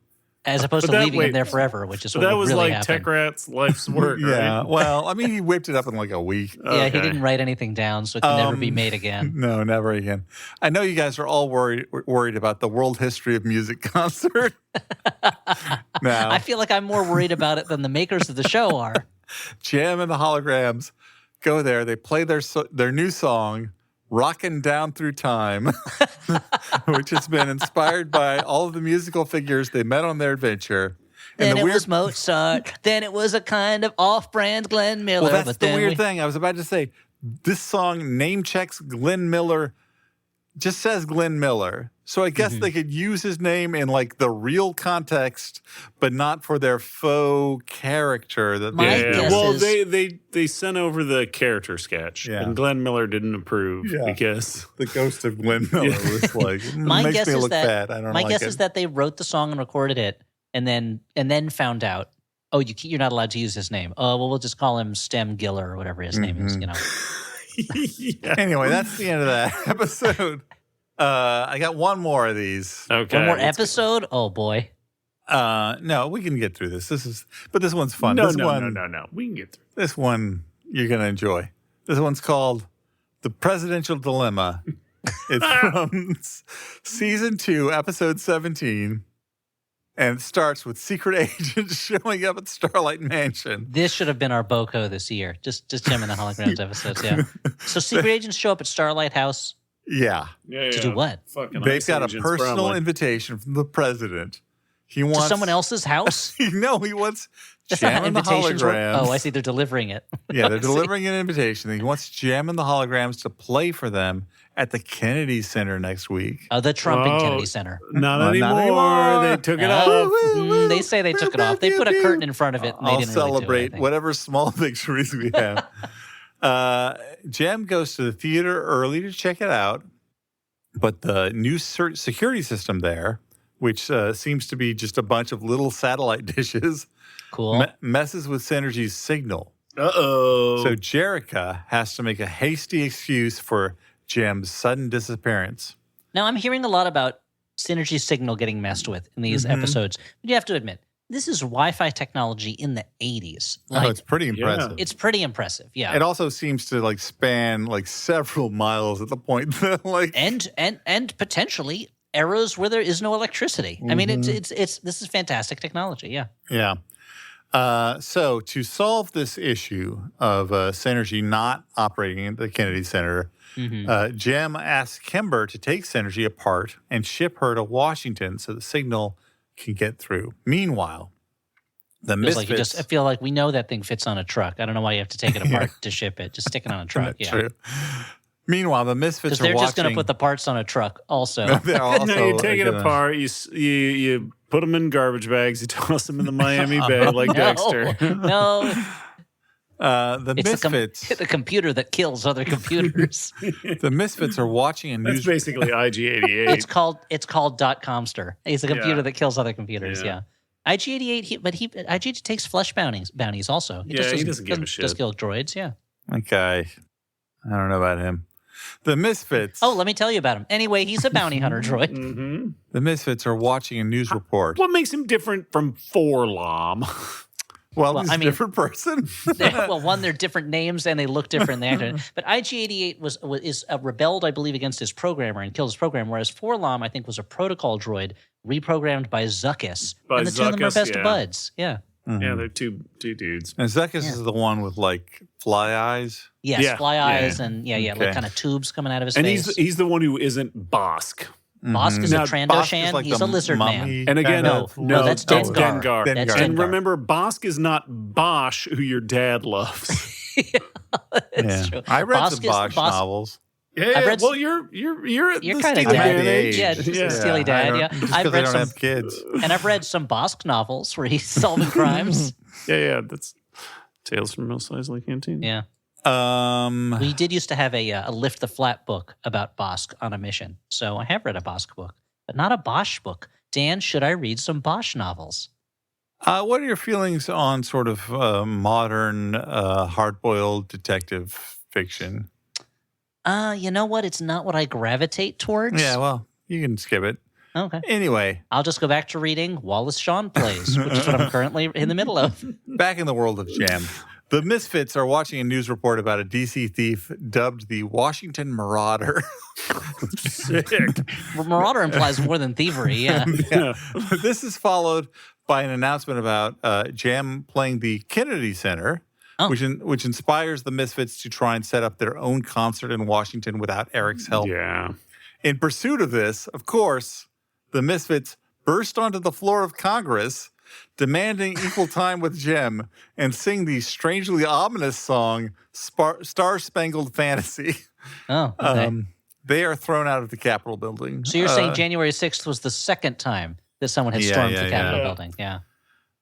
Speaker 3: As opposed
Speaker 2: But
Speaker 3: to
Speaker 2: that-
Speaker 3: leaving
Speaker 2: wait,
Speaker 3: him there forever, which is
Speaker 2: So
Speaker 3: what
Speaker 2: that
Speaker 3: would
Speaker 2: was
Speaker 3: really
Speaker 2: like
Speaker 3: happen.
Speaker 2: Tech Rat's life's work,
Speaker 1: Yeah,
Speaker 2: right?
Speaker 1: well, I mean, he whipped it up in like a week.
Speaker 3: Yeah, he
Speaker 2: Okay.
Speaker 3: didn't write anything down, so it can never be made again.
Speaker 1: No, never again. I know you guys are all worried about the World History of Music concert. Now,
Speaker 3: I feel like I'm more worried about it than the makers of the show are.
Speaker 1: Jem and the Holograms go there. They play their new song, "Rockin' Down Through Time," which has been inspired by all of the musical figures they met on their adventure. And
Speaker 3: Then
Speaker 1: the
Speaker 3: it
Speaker 1: weird,
Speaker 3: was Mozart. Then it was a kind of off-brand Glenn Miller.
Speaker 1: well, that's
Speaker 3: but
Speaker 1: the
Speaker 3: then
Speaker 1: weird thing. I was about to say, this song name checks Glenn Miller, just says Glenn Miller. So I guess they could use his name in like the real context, but not for their faux character. That
Speaker 3: My
Speaker 1: they
Speaker 3: guess
Speaker 2: Well,
Speaker 3: is-
Speaker 2: they sent over the character sketch,
Speaker 1: Yeah.
Speaker 2: and Glenn Miller didn't approve because
Speaker 1: the ghost of Glenn Miller was like,
Speaker 3: My
Speaker 1: makes
Speaker 3: guess
Speaker 1: me
Speaker 3: is
Speaker 1: look
Speaker 3: that
Speaker 1: bad. I don't
Speaker 3: my
Speaker 1: like
Speaker 3: guess
Speaker 1: it.
Speaker 3: is that they wrote the song and recorded it, and then found out, oh, you're not allowed to use his name. Oh, well, we'll just call him Stem Giller or whatever his name is.
Speaker 1: Anyway, that's the end of that episode. I got one more of these.
Speaker 2: okay,
Speaker 3: One more
Speaker 2: let's-
Speaker 3: episode. Oh boy.
Speaker 1: No, we can get through this. But this one's fun.
Speaker 2: No,
Speaker 1: this
Speaker 2: no,
Speaker 1: one,
Speaker 2: no. We can get through.
Speaker 1: This one you're gonna enjoy. This one's called "The Presidential Dilemma." It's from season 2, episode 17, and it starts with secret agents showing up at Starlight Mansion.
Speaker 3: This should have been our BOCO this year. Just Jim and the Holograms episodes. Yeah. So secret agents show up at Starlight House
Speaker 1: Yeah,
Speaker 2: Yeah,
Speaker 3: to do what?
Speaker 2: Fucking
Speaker 1: they've
Speaker 2: ICE
Speaker 1: got a
Speaker 2: agents,
Speaker 1: personal
Speaker 2: probably.
Speaker 1: invitation from the president. He
Speaker 3: To
Speaker 1: wants
Speaker 3: someone else's house?
Speaker 1: No, he wants
Speaker 3: That's not
Speaker 1: Jem
Speaker 3: how
Speaker 1: and the
Speaker 3: invitations work.
Speaker 1: Holograms.
Speaker 3: Oh, I see. They're delivering it.
Speaker 1: Yeah, they're
Speaker 3: I see.
Speaker 1: delivering an invitation. He wants Jem and the Holograms to play for them at the Kennedy Center next week.
Speaker 3: Oh, the Trump and
Speaker 2: Oh.
Speaker 3: Kennedy Center.
Speaker 2: Not
Speaker 1: Not
Speaker 2: anymore.
Speaker 1: anymore.
Speaker 2: They took it
Speaker 3: Oh.
Speaker 2: off.
Speaker 3: They say they took it off. They put a curtain in front of it, and they
Speaker 1: I'll
Speaker 3: didn't really do it, I
Speaker 1: celebrate
Speaker 3: think.
Speaker 1: whatever small victories we have. Jem goes to the theater early to check it out, but the new security system there, which seems to be just a bunch of little satellite dishes,
Speaker 3: Cool.
Speaker 1: messes with Synergy's signal.
Speaker 2: Uh-oh.
Speaker 1: So Jerica has to make a hasty excuse for Jem's sudden disappearance.
Speaker 3: Now, I'm hearing a lot about Synergy signal getting messed with in these episodes. But you have to admit, this is Wi-Fi technology in the 80s. Like,
Speaker 1: It's pretty impressive.
Speaker 3: it's pretty impressive, yeah.
Speaker 1: It also seems to like span like several miles at the point that like
Speaker 3: and potentially eras where there is no electricity. I mean, it's this is fantastic technology, yeah.
Speaker 1: yeah. So to solve this issue of Synergy not operating at the Kennedy Center, Jem asks Kimber to take Synergy apart and ship her to Washington so the signal can get through. Meanwhile, the
Speaker 3: Feels like
Speaker 1: Misfits...
Speaker 3: I feel like we know that thing fits on a truck. I don't know why you have to take it apart to ship it. Just stick it on a truck. Yeah.
Speaker 1: True. Meanwhile, the Misfits
Speaker 3: Because
Speaker 1: are
Speaker 3: they're
Speaker 1: watching...
Speaker 3: just going to put the parts on a truck also.
Speaker 1: They're also
Speaker 2: No, you take it
Speaker 1: gonna-
Speaker 2: apart. You put them in garbage bags. You toss them in the Miami Bay like Dexter.
Speaker 3: No,
Speaker 1: The
Speaker 3: it's
Speaker 1: Misfits...
Speaker 3: the computer that kills other computers.
Speaker 1: The Misfits are watching a
Speaker 2: That's
Speaker 1: news...
Speaker 2: basically IG-88.
Speaker 3: It's called .comster. He's a computer
Speaker 2: Yeah.
Speaker 3: that kills other computers.
Speaker 2: Yeah.
Speaker 3: Yeah. IG-88, IG takes flesh bounties also.
Speaker 2: Yeah, he doesn't give a shit.
Speaker 3: Just kill droids. Yeah.
Speaker 1: Okay. I don't know about him. The Misfits...
Speaker 3: Oh, let me tell you about him. Anyway, he's a bounty hunter droid.
Speaker 2: Mm-hmm.
Speaker 1: The Misfits are watching a news report.
Speaker 2: What makes him different from Forlom?
Speaker 1: Well,
Speaker 3: Well,
Speaker 1: he's
Speaker 3: I
Speaker 1: a
Speaker 3: mean-
Speaker 1: different person.
Speaker 3: Well, one, they're different names and they look different. Than the actor. But IG-88 is rebelled, I believe, against his programmer and killed his programmer. Whereas Forlom, I think, was a protocol droid reprogrammed by Zuckuss.
Speaker 2: By
Speaker 3: And the two of them are
Speaker 2: Zuckuss,
Speaker 3: best
Speaker 2: yeah.
Speaker 3: buds. Yeah.
Speaker 2: Yeah, they're two dudes.
Speaker 1: And Zuckuss is the one with like fly eyes.
Speaker 3: Yes,
Speaker 2: Yeah,
Speaker 3: fly
Speaker 2: yeah.
Speaker 3: eyes and
Speaker 1: Okay.
Speaker 3: like kind of tubes coming out of his
Speaker 2: And
Speaker 3: face.
Speaker 2: he's the one who isn't Bosk.
Speaker 3: Bosk is
Speaker 2: Now,
Speaker 3: a
Speaker 1: Bosk is
Speaker 3: Trandoshan.
Speaker 1: like
Speaker 3: he's
Speaker 1: the
Speaker 3: a lizard man.
Speaker 1: mummy
Speaker 2: And again,
Speaker 1: kind
Speaker 3: No,
Speaker 1: of-
Speaker 3: no, that's
Speaker 2: Dengar.
Speaker 3: Dengar. That's
Speaker 1: Dengar.
Speaker 2: And
Speaker 3: Dengar.
Speaker 2: remember, Bosk is not Bosch, who your dad loves.
Speaker 3: That's true.
Speaker 1: I read
Speaker 3: Bosk
Speaker 1: some
Speaker 3: is-
Speaker 1: Bosch
Speaker 3: Bosk-
Speaker 1: novels.
Speaker 2: Yeah,
Speaker 3: I've read
Speaker 2: well,
Speaker 3: some-
Speaker 2: you're at
Speaker 3: You're
Speaker 2: the
Speaker 3: kinda
Speaker 2: Steely
Speaker 3: dad.
Speaker 2: Dan age.
Speaker 3: Yeah, just a Steely Dad, yeah.
Speaker 1: Just
Speaker 3: I've
Speaker 1: because I
Speaker 3: read
Speaker 1: don't
Speaker 3: some-
Speaker 1: have kids.
Speaker 3: And I've read some Bosk novels where he's solving crimes.
Speaker 2: Yeah, that's Tales from Mos Eisley Canteen.
Speaker 3: Yeah.
Speaker 1: Um,
Speaker 3: We did used to have a Lift the Flat book about Bosk on a mission. So I have read a Bosk book, but not a Bosch book. Dan, should I read some Bosch novels?
Speaker 1: what are your feelings on sort of modern, hard-boiled detective fiction?
Speaker 3: You know what? It's not what I gravitate towards.
Speaker 1: Yeah, well, you can skip it.
Speaker 3: Okay.
Speaker 1: Anyway,
Speaker 3: I'll just go back to reading Wallace Shawn Plays, which is what I'm currently in the middle of.
Speaker 1: back in the world of Jem. The Misfits are watching a news report about a DC thief dubbed the Washington Marauder.
Speaker 2: Sick.
Speaker 3: Marauder implies more than thievery. Yeah.
Speaker 1: Yeah. This is followed by an announcement about Jem playing the Kennedy Center,
Speaker 3: Oh.
Speaker 1: which inspires the Misfits to try and set up their own concert in Washington without Eric's help.
Speaker 2: Yeah.
Speaker 1: In pursuit of this, of course, the Misfits burst onto the floor of Congress, demanding equal time with Jem, and sing the strangely ominous song Star Spangled Fantasy.
Speaker 3: Oh, okay.
Speaker 1: They are thrown out of the Capitol building.
Speaker 3: So you're saying January 6th was the second time that someone had
Speaker 1: Yeah,
Speaker 3: stormed
Speaker 1: yeah,
Speaker 3: the Capitol
Speaker 2: yeah.
Speaker 3: building? Yeah.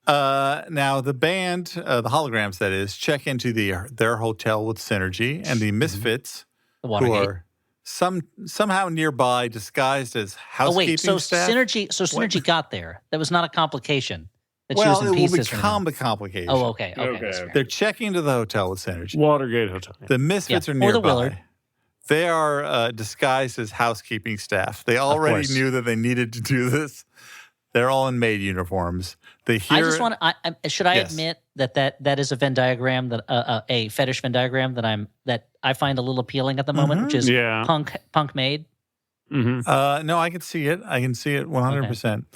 Speaker 1: Now the band, the holograms that is, check into their hotel with Synergy, and the Misfits,
Speaker 3: The
Speaker 1: who
Speaker 3: Watergate.
Speaker 1: are somehow nearby, disguised as
Speaker 3: Oh
Speaker 1: housekeeping
Speaker 3: wait, so
Speaker 1: staff.
Speaker 3: Synergy got there. That was not a complication. That
Speaker 1: Well,
Speaker 3: she was
Speaker 1: it
Speaker 3: in
Speaker 1: will
Speaker 3: pieces. or anything.
Speaker 1: become a complication.
Speaker 3: Oh, okay. Okay.
Speaker 2: Okay,
Speaker 3: that's
Speaker 2: okay.
Speaker 3: fair.
Speaker 1: They're checking into the hotel with Synergy.
Speaker 2: Watergate Hotel.
Speaker 1: The Misfits
Speaker 3: Yeah,
Speaker 1: are
Speaker 3: or
Speaker 1: nearby.
Speaker 3: the Willard.
Speaker 1: They are disguised as housekeeping staff. They already
Speaker 3: course.
Speaker 1: knew that they needed to do this. They're all in maid uniforms. They hear.
Speaker 3: I just want to. Should I
Speaker 1: Yes.
Speaker 3: admit that is a Venn diagram that a fetish Venn diagram that I find a little appealing at the moment, which is
Speaker 2: Yeah.
Speaker 3: punk maid.
Speaker 2: Mm-hmm.
Speaker 1: No, I can see it. I can see it 100%.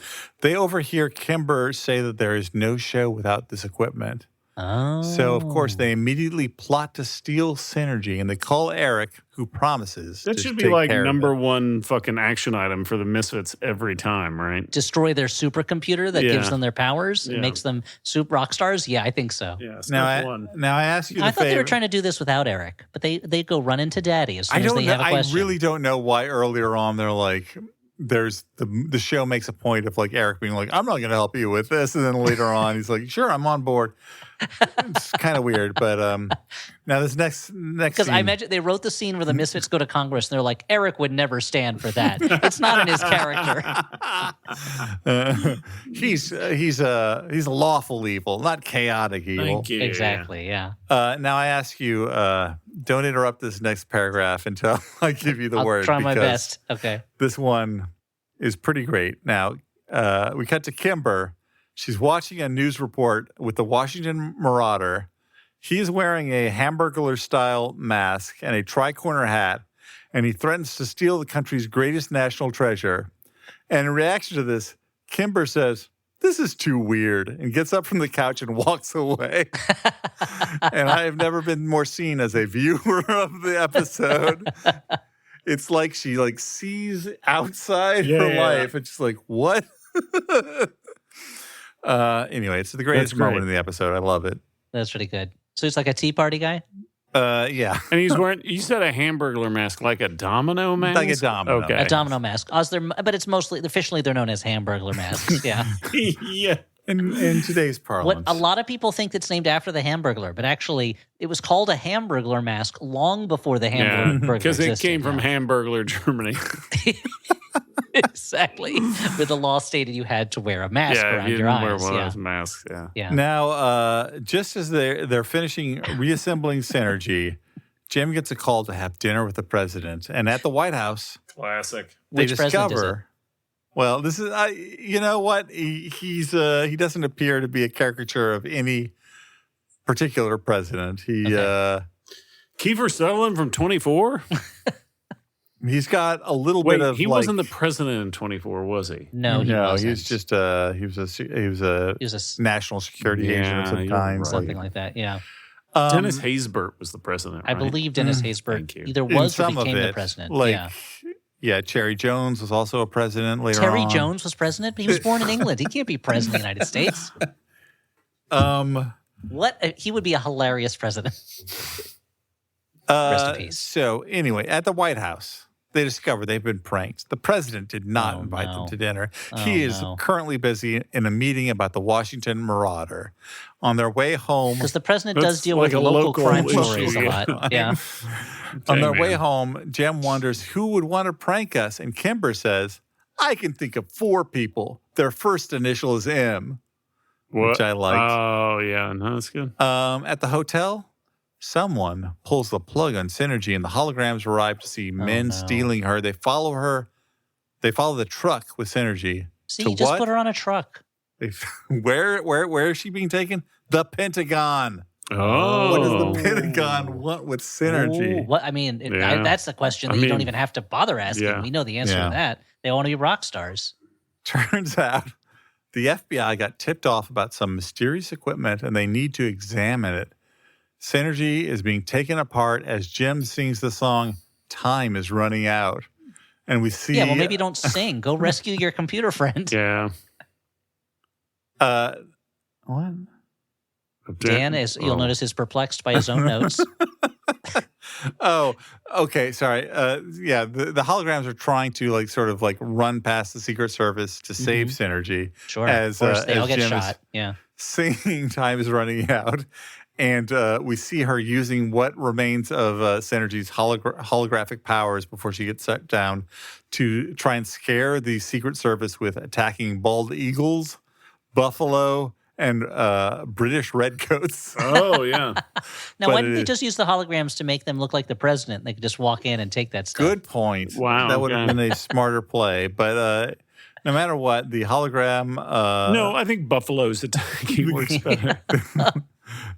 Speaker 1: They overhear Kimber say that there is no show without this equipment.
Speaker 3: Oh,
Speaker 1: So, of course, they immediately plot to steal Synergy, and they call Eric, who promises
Speaker 2: That
Speaker 1: to
Speaker 2: should be
Speaker 1: take
Speaker 2: like
Speaker 1: care of
Speaker 2: number
Speaker 1: it.
Speaker 2: one fucking action item for the Misfits every time, right?
Speaker 3: destroy their supercomputer that gives
Speaker 2: Yeah.
Speaker 3: them their powers and
Speaker 2: Yeah.
Speaker 3: makes them super rock stars. Yeah, I think so.
Speaker 2: Yeah, step
Speaker 1: Now,
Speaker 2: one.
Speaker 1: I ask you the
Speaker 3: I thought they
Speaker 1: favor.
Speaker 3: were trying to do this without Eric, but they go run into Daddy as soon
Speaker 1: I
Speaker 3: as
Speaker 1: don't
Speaker 3: they
Speaker 1: know.
Speaker 3: have a
Speaker 1: I
Speaker 3: question.
Speaker 1: really don't know why earlier on they're like, there's the show makes a point of like Eric being like, I'm not going to help you with this, and then later on he's like, sure, I'm on board. It's kind of weird, but now this next
Speaker 3: Because
Speaker 1: scene,
Speaker 3: I imagine they wrote the scene where the Misfits go to Congress and they're like, Eric would never stand for that. It's not in his character.
Speaker 1: he's a lawful evil, not chaotic evil.
Speaker 2: Thank you.
Speaker 3: Exactly, yeah.
Speaker 1: Now I ask you, don't interrupt this next paragraph until I give you the
Speaker 3: I'll
Speaker 1: word.
Speaker 3: try my
Speaker 1: because
Speaker 3: best. Okay.
Speaker 1: This one is pretty great. Now, we cut to Kimber. She's watching a news report with the Washington Marauder. He's wearing a Hamburglar-style mask and a tri-corner hat, and he threatens to steal the country's greatest national treasure. And in reaction to this, Kimber says, "This is too weird," and gets up from the couch and walks away. And I have never been more seen as a viewer of the episode. It's like she sees outside her
Speaker 2: Yeah.
Speaker 1: life and she's like, what? Anyway, it's the greatest
Speaker 2: That's great.
Speaker 1: moment in the episode. I love it.
Speaker 3: That's pretty good. So he's like a Tea Party guy?
Speaker 1: Yeah.
Speaker 2: And he's wearing, you said a Hamburglar mask, like a domino mask?
Speaker 1: Like a domino.
Speaker 2: Okay.
Speaker 3: A domino mask. But it's mostly, officially they're known as Hamburglar masks. Yeah.
Speaker 2: Yeah.
Speaker 1: In today's
Speaker 3: What
Speaker 1: parlance.
Speaker 3: a lot of people think it's named after the Hamburglar, but actually it was called a Hamburglar mask long before the
Speaker 2: Yeah.
Speaker 3: Hamburglar
Speaker 2: Because it
Speaker 3: existed.
Speaker 2: came from Hamburglar, Germany.
Speaker 3: Exactly. Where the law stated you had to wear a mask
Speaker 2: Yeah,
Speaker 3: around
Speaker 2: you
Speaker 3: your
Speaker 2: didn't wear
Speaker 3: eyes.
Speaker 2: one of
Speaker 3: Yeah.
Speaker 2: those masks. Yeah.
Speaker 3: Yeah.
Speaker 1: Now, just as they're finishing reassembling Synergy, Jim gets a call to have dinner with the president. And at the White House,
Speaker 2: Classic.
Speaker 1: they
Speaker 3: Which president is
Speaker 1: discover. Well, this is you know what he doesn't appear to be a caricature of any particular president.
Speaker 2: Kiefer Sutherland from 24?
Speaker 1: He's got a little
Speaker 2: Wait,
Speaker 1: bit of
Speaker 2: he wasn't the president in 24, was he?
Speaker 3: No, he wasn't.
Speaker 1: He's just he was a national security agent of some
Speaker 2: you're
Speaker 1: kind.
Speaker 2: right.
Speaker 3: something like that. Yeah,
Speaker 2: Dennis Haysbert was the president,
Speaker 3: I
Speaker 2: right?
Speaker 3: believe Dennis
Speaker 2: Thank
Speaker 3: Haysbert
Speaker 2: you.
Speaker 3: either
Speaker 1: In
Speaker 3: was or
Speaker 1: some of
Speaker 3: became the
Speaker 1: it,
Speaker 3: president.
Speaker 1: like,
Speaker 3: yeah,
Speaker 1: Cherry Jones was also a president later
Speaker 3: Terry
Speaker 1: on.
Speaker 3: Jones was president, but he was born in England. He can't be president of the United States. What? He would be a hilarious president. Rest in peace.
Speaker 1: So anyway, at the White House, they discover they've been pranked. The president did not invite them to dinner. He is currently busy in a meeting about the Washington Marauder. On their way home,
Speaker 3: Because the president does
Speaker 2: That's
Speaker 3: deal
Speaker 2: like
Speaker 3: with
Speaker 2: a
Speaker 3: local crime
Speaker 2: local
Speaker 3: stories a
Speaker 2: issue,
Speaker 3: lot. Yeah.
Speaker 1: on their way home, Jem wonders who would want to prank us, and Kimber says, "I can think of 4 people. Their first initial is M," which I liked.
Speaker 2: Oh, yeah. No, that's good.
Speaker 1: At the hotel, someone pulls the plug on Synergy, and the holograms arrive to see men stealing her. They follow her. They follow the truck with Synergy.
Speaker 3: See,
Speaker 1: to
Speaker 3: you just
Speaker 1: what?
Speaker 3: put her on a truck.
Speaker 1: Where is she being taken? The Pentagon.
Speaker 2: Oh.
Speaker 1: What does the Pentagon want with Synergy?
Speaker 3: Ooh, what? I mean, that's a question that you don't even have to bother asking. We know the answer to that. They want to be rock stars.
Speaker 1: Turns out the FBI got tipped off about some mysterious equipment, and they need to examine it. Synergy is being taken apart as Jem sings the song "Time is Running Out." And we see...
Speaker 3: Yeah, well, maybe don't sing. Go rescue your computer friend.
Speaker 2: Yeah.
Speaker 1: What?
Speaker 3: Dan, you'll notice, is perplexed by his own notes.
Speaker 1: Oh, okay. Sorry. The holograms are trying to sort of run past the Secret Service to save Synergy.
Speaker 3: Sure.
Speaker 1: As,
Speaker 3: of course, they all get
Speaker 1: Jem
Speaker 3: shot. Yeah.
Speaker 1: Singing "Time is Running Out." And we see her using what remains of Synergy's holographic powers before she gets set down to try and scare the Secret Service with attacking bald eagles, buffalo, and British redcoats.
Speaker 2: Oh, yeah.
Speaker 3: Now, why didn't they just use the holograms to make them look like the president? They could just walk in and take that stuff.
Speaker 1: Good point.
Speaker 2: Wow.
Speaker 1: That would have been a smarter play. But no matter what, the hologram...
Speaker 2: no, I think Buffalo's attacking works better.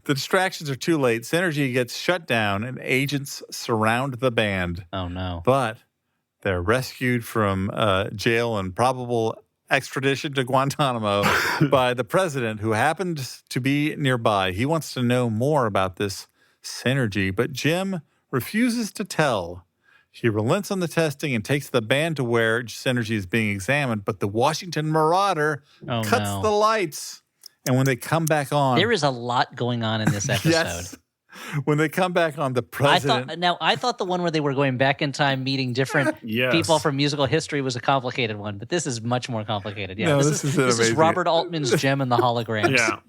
Speaker 1: The distractions are too late. Synergy gets shut down, and agents surround the band.
Speaker 3: Oh, no.
Speaker 1: But they're rescued from jail and probable extradition to Guantanamo by the president, who happened to be nearby. He wants to know more about this Synergy, but Jem refuses to tell. He relents on the testing and takes the band to where Synergy is being examined, but the Washington Marauder cuts the lights. And when they come back on...
Speaker 3: There is a lot going on in this episode.
Speaker 1: Yes. When they come back on, the president...
Speaker 3: I thought the one where they were going back in time, meeting different people from musical history was a complicated one, but this is much more complicated. Yeah,
Speaker 1: No,
Speaker 3: this is Robert Altman's Jem and the Holograms.
Speaker 2: Yeah.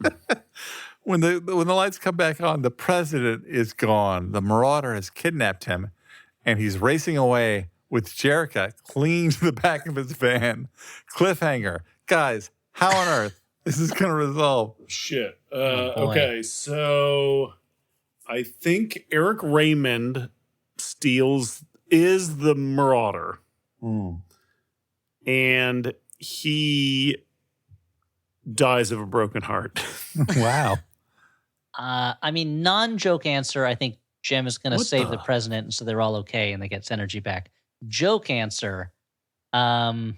Speaker 1: When the lights come back on, the president is gone. The Marauder has kidnapped him, and he's racing away with Jerrica clinging to the back of his van. Cliffhanger. Guys, how on earth is this going to resolve?
Speaker 2: Shit. Okay, so I think Eric Raymond is the Marauder. And he dies of a broken heart.
Speaker 1: Wow.
Speaker 3: I mean, non-joke answer, I think Jem is going to save the president, and so they're all okay, and they get Synergy back. Joke answer, the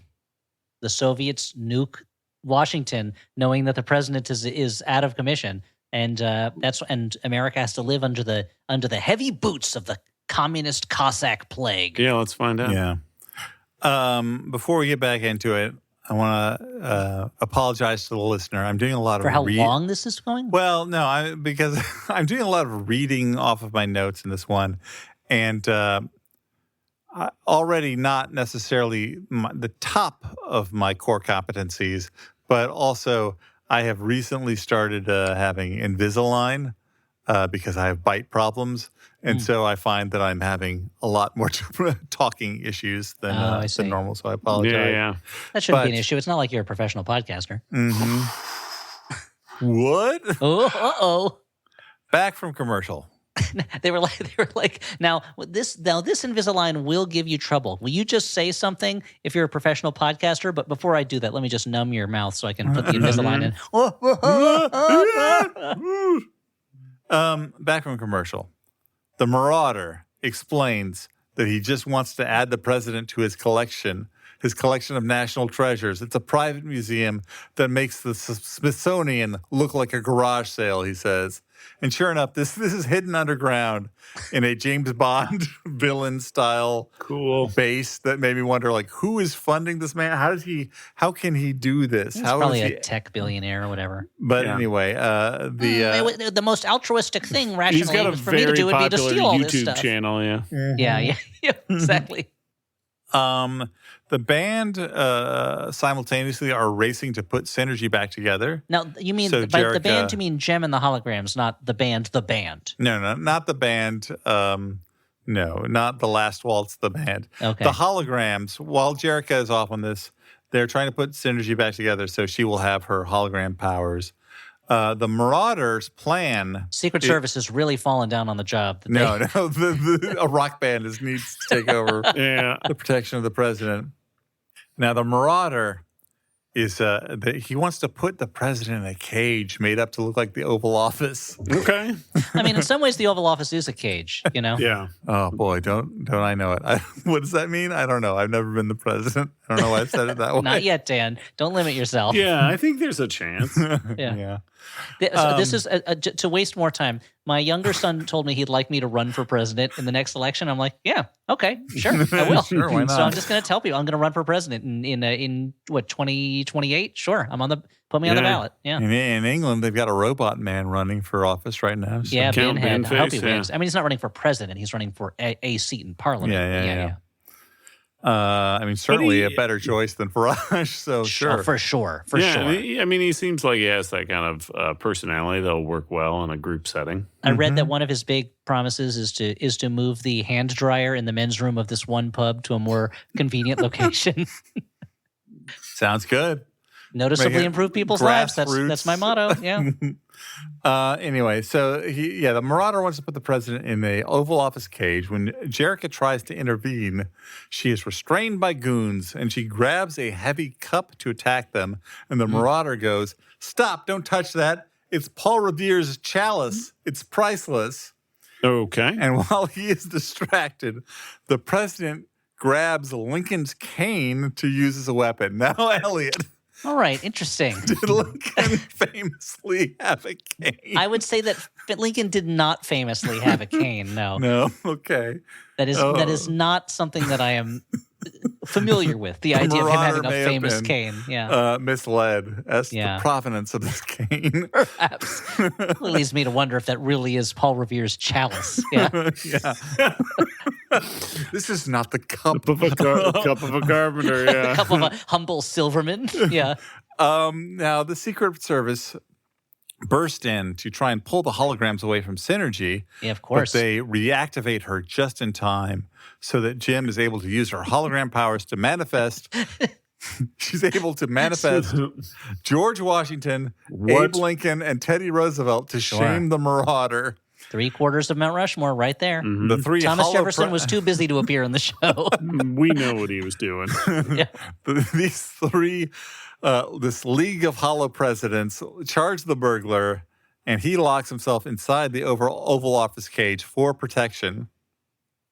Speaker 3: Soviets nuke Washington, knowing that the president is out of commission, and America has to live under the heavy boots of the communist Cossack plague.
Speaker 2: Yeah, let's find out.
Speaker 1: Yeah. Before we get back into it, I want to apologize to the listener. I'm doing a lot of
Speaker 3: how long this is going.
Speaker 1: Well, no, because I'm doing a lot of reading off of my notes in this one, and already not necessarily the top of my core competencies, but also I have recently started having Invisalign because I have bite problems. And so I find that I'm having a lot more talking issues than normal. So I apologize.
Speaker 2: Yeah.
Speaker 3: That shouldn't be an issue. It's not like you're a professional podcaster.
Speaker 1: What?
Speaker 3: Oh.
Speaker 1: Back from commercial.
Speaker 3: They were like, now this Invisalign will give you trouble. Will you just say something if you're a professional podcaster? But before I do that, let me just numb your mouth so I can put the Invisalign in.
Speaker 1: Back from commercial. The Marauder explains that he just wants to add the president to his collection of national treasures. It's a private museum that makes the Smithsonian look like a garage sale, he says. And sure enough, this is hidden underground in a James Bond villain style base that made me wonder, like, who is funding this man? How can he do this?
Speaker 3: He's probably a tech billionaire or whatever.
Speaker 1: But anyway,
Speaker 3: the most altruistic thing
Speaker 2: He's
Speaker 3: rationally
Speaker 2: got a
Speaker 3: for me to
Speaker 2: very
Speaker 3: do would be to
Speaker 2: popular
Speaker 3: steal all this
Speaker 2: YouTube
Speaker 3: stuff.
Speaker 2: channel, yeah.
Speaker 3: Yeah, exactly.
Speaker 1: The band simultaneously are racing to put Synergy back together.
Speaker 3: Now, you mean
Speaker 1: So
Speaker 3: by the band, you mean Jem and the Holograms, not the band, the band.
Speaker 1: No, not the band. No, not the Last Waltz, the band.
Speaker 3: Okay.
Speaker 1: The Holograms, while Jerica is off on this, they're trying to put Synergy back together so she will have her hologram powers. The Marauders' plan...
Speaker 3: Secret Service has really fallen down on the job.
Speaker 1: No, a rock band needs to take over the protection of the president. Now, the Marauder is he wants to put the president in a cage made up to look like the Oval Office.
Speaker 2: Okay.
Speaker 3: I mean, in some ways, the Oval Office is a cage, you know?
Speaker 2: Yeah.
Speaker 1: Oh, boy, don't I know it. What does that mean? I don't know. I've never been the president. I don't know why I said it that way.
Speaker 3: Not yet, Dan. Don't limit yourself.
Speaker 2: Yeah, I think there's a chance.
Speaker 1: Yeah.
Speaker 3: So this is to waste more time. My younger son told me he'd like me to run for president in the next election. I'm like, yeah, okay, sure, I will.
Speaker 1: Sure, why not?
Speaker 3: So I'm just going to tell people I'm going to run for president in 2028. Sure, put me on the ballot. Yeah.
Speaker 1: In England, they've got a robot man running for office right now. So.
Speaker 3: Yeah,
Speaker 2: Count
Speaker 3: Binhead. I hope he
Speaker 2: Binface,
Speaker 3: wins. I mean, he's not running for president. He's running for a seat in parliament.
Speaker 1: Yeah. I mean, certainly a better choice than Farage. So sure,
Speaker 3: for sure.
Speaker 2: I mean, he seems like he has that kind of personality that'll work well in a group setting.
Speaker 3: I read that one of his big promises is to move the hand dryer in the men's room of this one pub to a more convenient location.
Speaker 1: Sounds good.
Speaker 3: Noticeably improve people's lives. That's my motto. Yeah.
Speaker 1: Anyway, so the Marauder wants to put the president in a Oval Office cage. When Jerica tries to intervene, she is restrained by goons, and she grabs a heavy cup to attack them. And the Marauder goes, "Stop! Don't touch that! It's Paul Revere's chalice. It's priceless."
Speaker 2: Okay.
Speaker 1: And while he is distracted, the president grabs Lincoln's cane to use as a weapon. Now, Elliot.
Speaker 3: All right, interesting.
Speaker 1: Did Lincoln famously have a cane?
Speaker 3: I would say that Lincoln did not famously have a cane. No.
Speaker 1: No. Okay.
Speaker 3: That is not something that I am familiar with. The idea of him having a famous cane. Yeah.
Speaker 1: Misled as to the provenance of this cane.
Speaker 3: Perhaps. It leads me to wonder if that really is Paul Revere's chalice. Yeah.
Speaker 1: This is not the cup
Speaker 2: of a carpenter. Yeah.
Speaker 3: The cup of a humble silverman. Yeah.
Speaker 1: Now, the Secret Service burst in to try and pull the holograms away from Synergy.
Speaker 3: Yeah, of course.
Speaker 1: But they reactivate her just in time so that Jem is able to use her hologram powers to manifest. She's able to manifest George Washington, Abe Lincoln, and Teddy Roosevelt to shame the Marauder.
Speaker 3: 3/4 of Mount Rushmore right there.
Speaker 1: Mm-hmm. The three
Speaker 3: Thomas Jefferson was too busy to appear in the show.
Speaker 2: We know what he was doing.
Speaker 1: These three, this League of Hollow Presidents charge the burglar, and he locks himself inside the Oval Office cage for protection.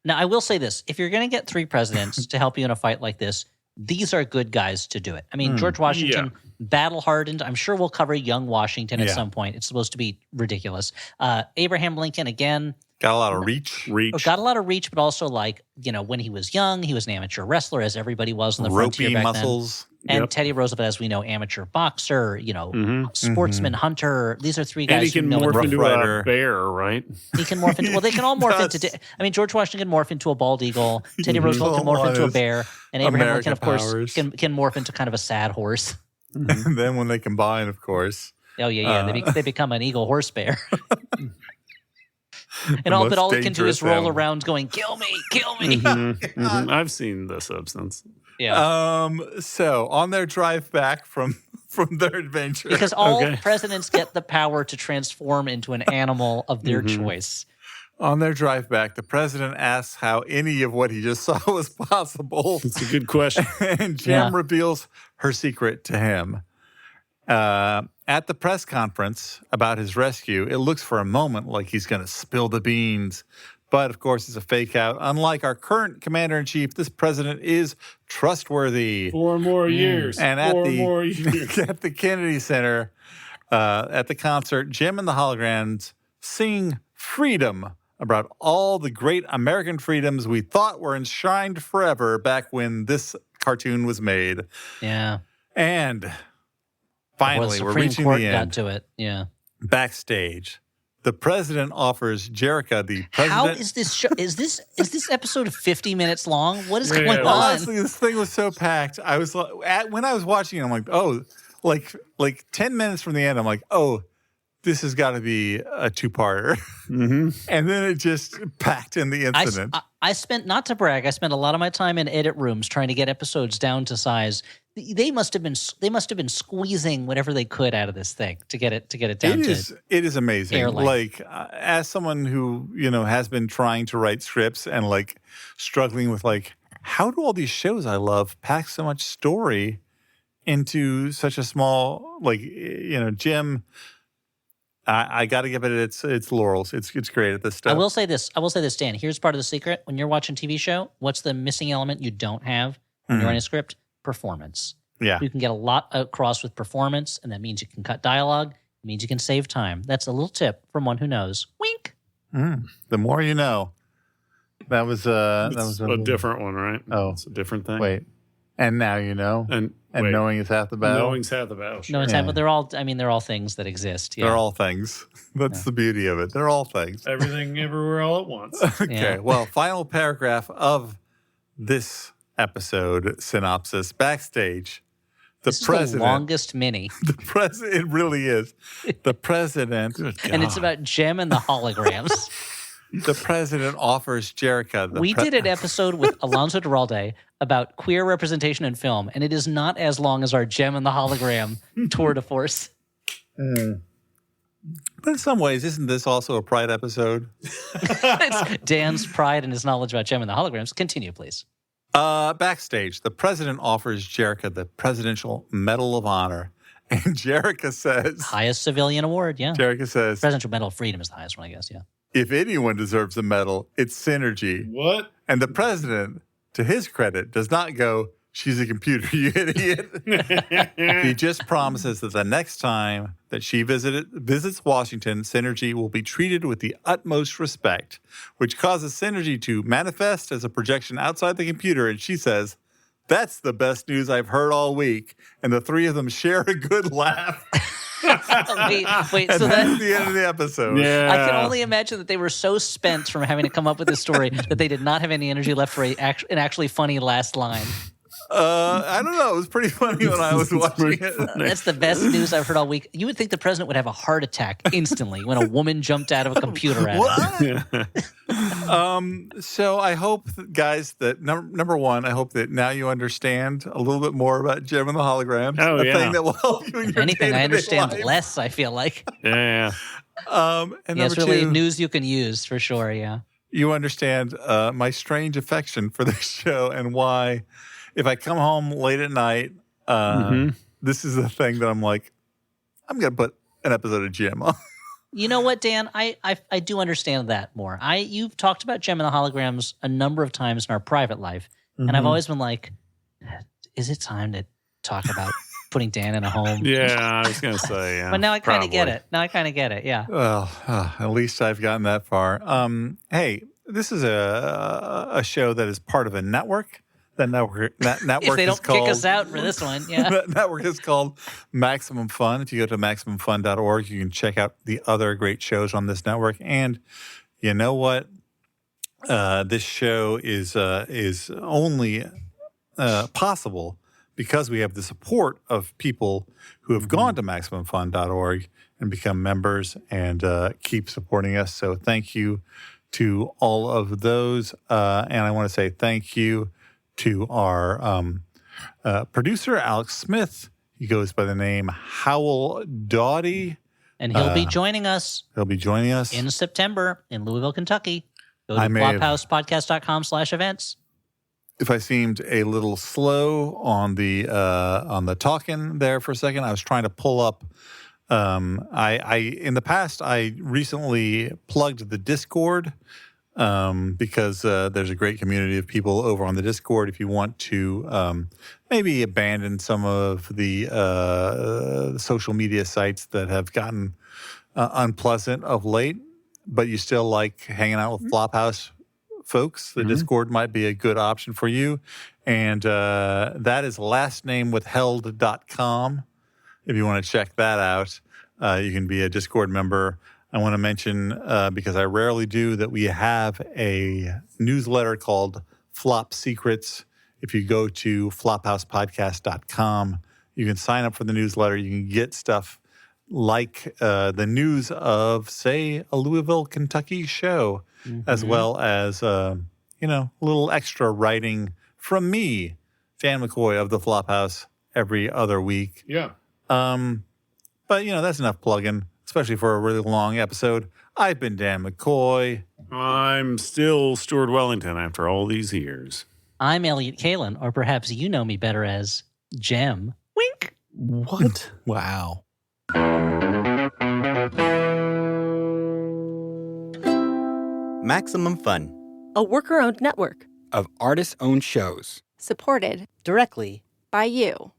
Speaker 3: Now, I will say this. If you're going to get three presidents to help you in a fight like this, these are good guys to do it. I mean, George Washington, battle-hardened. I'm sure we'll cover young Washington at some point. It's supposed to be ridiculous. Abraham Lincoln, again.
Speaker 1: Got a lot of reach.
Speaker 3: Got a lot of reach, but also when he was young, he was an amateur wrestler, as everybody was on the frontier back
Speaker 1: muscles.
Speaker 3: Then. And Teddy Roosevelt, as we know, amateur boxer, sportsman, hunter. These are three guys
Speaker 2: and he can morph into a bear, right?
Speaker 3: He can morph into, well, they can all morph into, I mean, George Washington can morph into a bald eagle. Teddy Roosevelt can morph into a bear. And Abraham Lincoln, of course, can morph into kind of a sad horse.
Speaker 1: And then when they combine, of course.
Speaker 3: Oh, yeah. They become an eagle horse bear. But all he can do is roll around going, kill me, kill me.
Speaker 2: I've seen The Substance.
Speaker 3: Yeah.
Speaker 1: So on their drive back from their adventure.
Speaker 3: Because all presidents get the power to transform into an animal of their choice.
Speaker 1: On their drive back, the president asks how any of what he just saw was possible.
Speaker 2: It's a good question.
Speaker 1: And Jem reveals her secret to him. at the press conference about his rescue, it looks for a moment like he's going to spill the beans. But, of course, it's a fake out. Unlike our current commander-in-chief, this president is trustworthy.
Speaker 2: 4 more years.
Speaker 1: And
Speaker 2: at
Speaker 1: the Kennedy Center, at the concert, Jem and the Holograms sing Freedom about all the great American freedoms we thought were enshrined forever back when this cartoon was made.
Speaker 3: Yeah.
Speaker 1: And finally, we're reaching
Speaker 3: Court
Speaker 1: the end.
Speaker 3: got to it. Yeah.
Speaker 1: Backstage, the president offers Jerica the president.
Speaker 3: How is this show? Is this episode 50 minutes long? What is going on?
Speaker 1: Honestly, this thing was so packed. I was when I was watching it, I'm like, oh, like 10 minutes from the end, I'm like, oh, this has got to be a 2-parter.
Speaker 2: Mm-hmm.
Speaker 1: And then it just packed in the incident.
Speaker 3: I spent, not to brag, I spent a lot of my time in edit rooms trying to get episodes down to size. They must have been squeezing whatever they could out of this thing to get it down to.
Speaker 1: It is amazing.
Speaker 3: Airline.
Speaker 1: Like as someone who has been trying to write scripts and like struggling with like, how do all these shows I love pack so much story into such a small Jem. I got to give it its laurels. It's great at this stuff.
Speaker 3: I will say this, Dan. Here's part of the secret. When you're watching TV show, what's the missing element you don't have when you're writing a script? Performance.
Speaker 1: Yeah.
Speaker 3: You can get a lot across with performance, and that means you can cut dialogue. It means you can save time. That's a little tip from one who knows. Wink.
Speaker 1: The more you know. That was
Speaker 2: a different one, right?
Speaker 1: Oh,
Speaker 2: it's a different thing.
Speaker 1: Wait, and now you know, and
Speaker 2: wait,
Speaker 1: knowing is half the battle.
Speaker 2: Knowing's half the battle. Sure.
Speaker 3: No, it's half, but they're all things that exist. Yeah.
Speaker 1: They're all things. That's the beauty of it. They're all things.
Speaker 2: Everything, everywhere, all at once.
Speaker 1: Okay.
Speaker 3: Yeah.
Speaker 1: Well, final paragraph of this episode synopsis. Backstage,
Speaker 3: This
Speaker 1: president.
Speaker 3: is the longest mini.
Speaker 1: The president. It really is. The president.
Speaker 3: And it's about Jem and the holograms.
Speaker 1: The president offers Jerica.
Speaker 3: We did an episode with Alonso Duralde about queer representation in film, and it is not as long as our Jem and the hologram tour de force.
Speaker 1: But in some ways, isn't this also a Pride episode?
Speaker 3: It's Dan's pride and his knowledge about Jem and the holograms. Continue, please.
Speaker 1: Backstage, the president offers Jerica the Presidential Medal of Honor. And Jerica says...
Speaker 3: Highest civilian award, yeah.
Speaker 1: Jerica says...
Speaker 3: Presidential Medal of Freedom is the highest one, I guess, yeah.
Speaker 1: If anyone deserves a medal, it's Synergy.
Speaker 2: What?
Speaker 1: And the president, to his credit, does not go, she's a computer, you idiot. He just promises that the next time that she visits Washington, Synergy will be treated with the utmost respect, which causes Synergy to manifest as a projection outside the computer. And she says, that's the best news I've heard all week. And the three of them share a good laugh.
Speaker 3: Wait,
Speaker 1: And
Speaker 3: so
Speaker 1: that's the end of the episode.
Speaker 2: Yeah.
Speaker 3: I can only imagine that they were so spent from having to come up with this story that they did not have any energy left for an actually funny last line.
Speaker 1: I don't know. It was pretty funny when I was watching it.
Speaker 3: That's the best news I've heard all week. You would think the president would have a heart attack instantly when a woman jumped out of a computer at him.
Speaker 1: So I hope, guys, that number one, I hope that now you understand a little bit more about Jem and the holograms.
Speaker 2: Oh,
Speaker 1: a
Speaker 2: yeah.
Speaker 1: thing that will help you in
Speaker 3: If
Speaker 1: your
Speaker 3: anything, I
Speaker 1: day-to-day
Speaker 3: understand
Speaker 1: life.
Speaker 3: less, I feel like.
Speaker 2: Yeah.
Speaker 1: And
Speaker 3: Yeah, it's
Speaker 1: number
Speaker 3: really
Speaker 1: two,
Speaker 3: news you can use for sure, yeah.
Speaker 1: you understand my strange affection for this show and why, if I come home late at night, this is the thing that I'm like, I'm going to put an episode of Jem on.
Speaker 3: You know what, Dan? I do understand that more. You've talked about Jem and the holograms a number of times in our private life, and I've always been like, is it time to talk about putting Dan in a home?
Speaker 2: Yeah, I was going to say, yeah.
Speaker 3: But now I kind of get
Speaker 2: probably.
Speaker 3: it. Now I kind of get it, yeah.
Speaker 1: Well, at least I've gotten that far. Hey, this is a show that is part of a network. That network
Speaker 3: If they
Speaker 1: is
Speaker 3: don't
Speaker 1: called,
Speaker 3: kick us out for this one, yeah.
Speaker 1: That network is called Maximum Fun. If you go to MaximumFun.org, you can check out the other great shows on this network. And you know what? This show is only possible because we have the support of people who have gone to MaximumFun.org and become members and keep supporting us. So thank you to all of those. And I want to say thank you to our producer, Alex Smith. He goes by the name Howell Doughty.
Speaker 3: And he'll be joining us
Speaker 1: He'll be joining us.
Speaker 3: in September in Louisville, Kentucky. Go to
Speaker 1: I may have-
Speaker 3: flophousepodcast.com/events.
Speaker 1: If I seemed a little slow on the talking there for a second, I was trying to pull up I in the past, I recently plugged the Discord because there's a great community of people over on the Discord. If you want to maybe abandon some of the social media sites that have gotten unpleasant of late, but you still like hanging out with Flophouse folks, the Discord might be a good option for you. And that is lastnamewithheld.com. If you want to check that out, you can be a Discord member. I want to mention, because I rarely do, that we have a newsletter called Flop Secrets. If you go to flophousepodcast.com, you can sign up for the newsletter. You can get stuff like the news of, say, a Louisville, Kentucky show, as well as, a little extra writing from me, Dan McCoy of the Flophouse, every other week.
Speaker 2: Yeah.
Speaker 1: But, that's enough plugging, especially for a really long episode. I've been Dan McCoy.
Speaker 2: I'm still Stuart Wellington after all these years.
Speaker 3: I'm Elliot Kalin, or perhaps you know me better as Jem. Wink.
Speaker 9: What?
Speaker 1: Wow.
Speaker 10: Maximum Fun,
Speaker 11: a worker-owned network
Speaker 12: of artist-owned shows.
Speaker 11: supported
Speaker 3: Directly
Speaker 11: by you.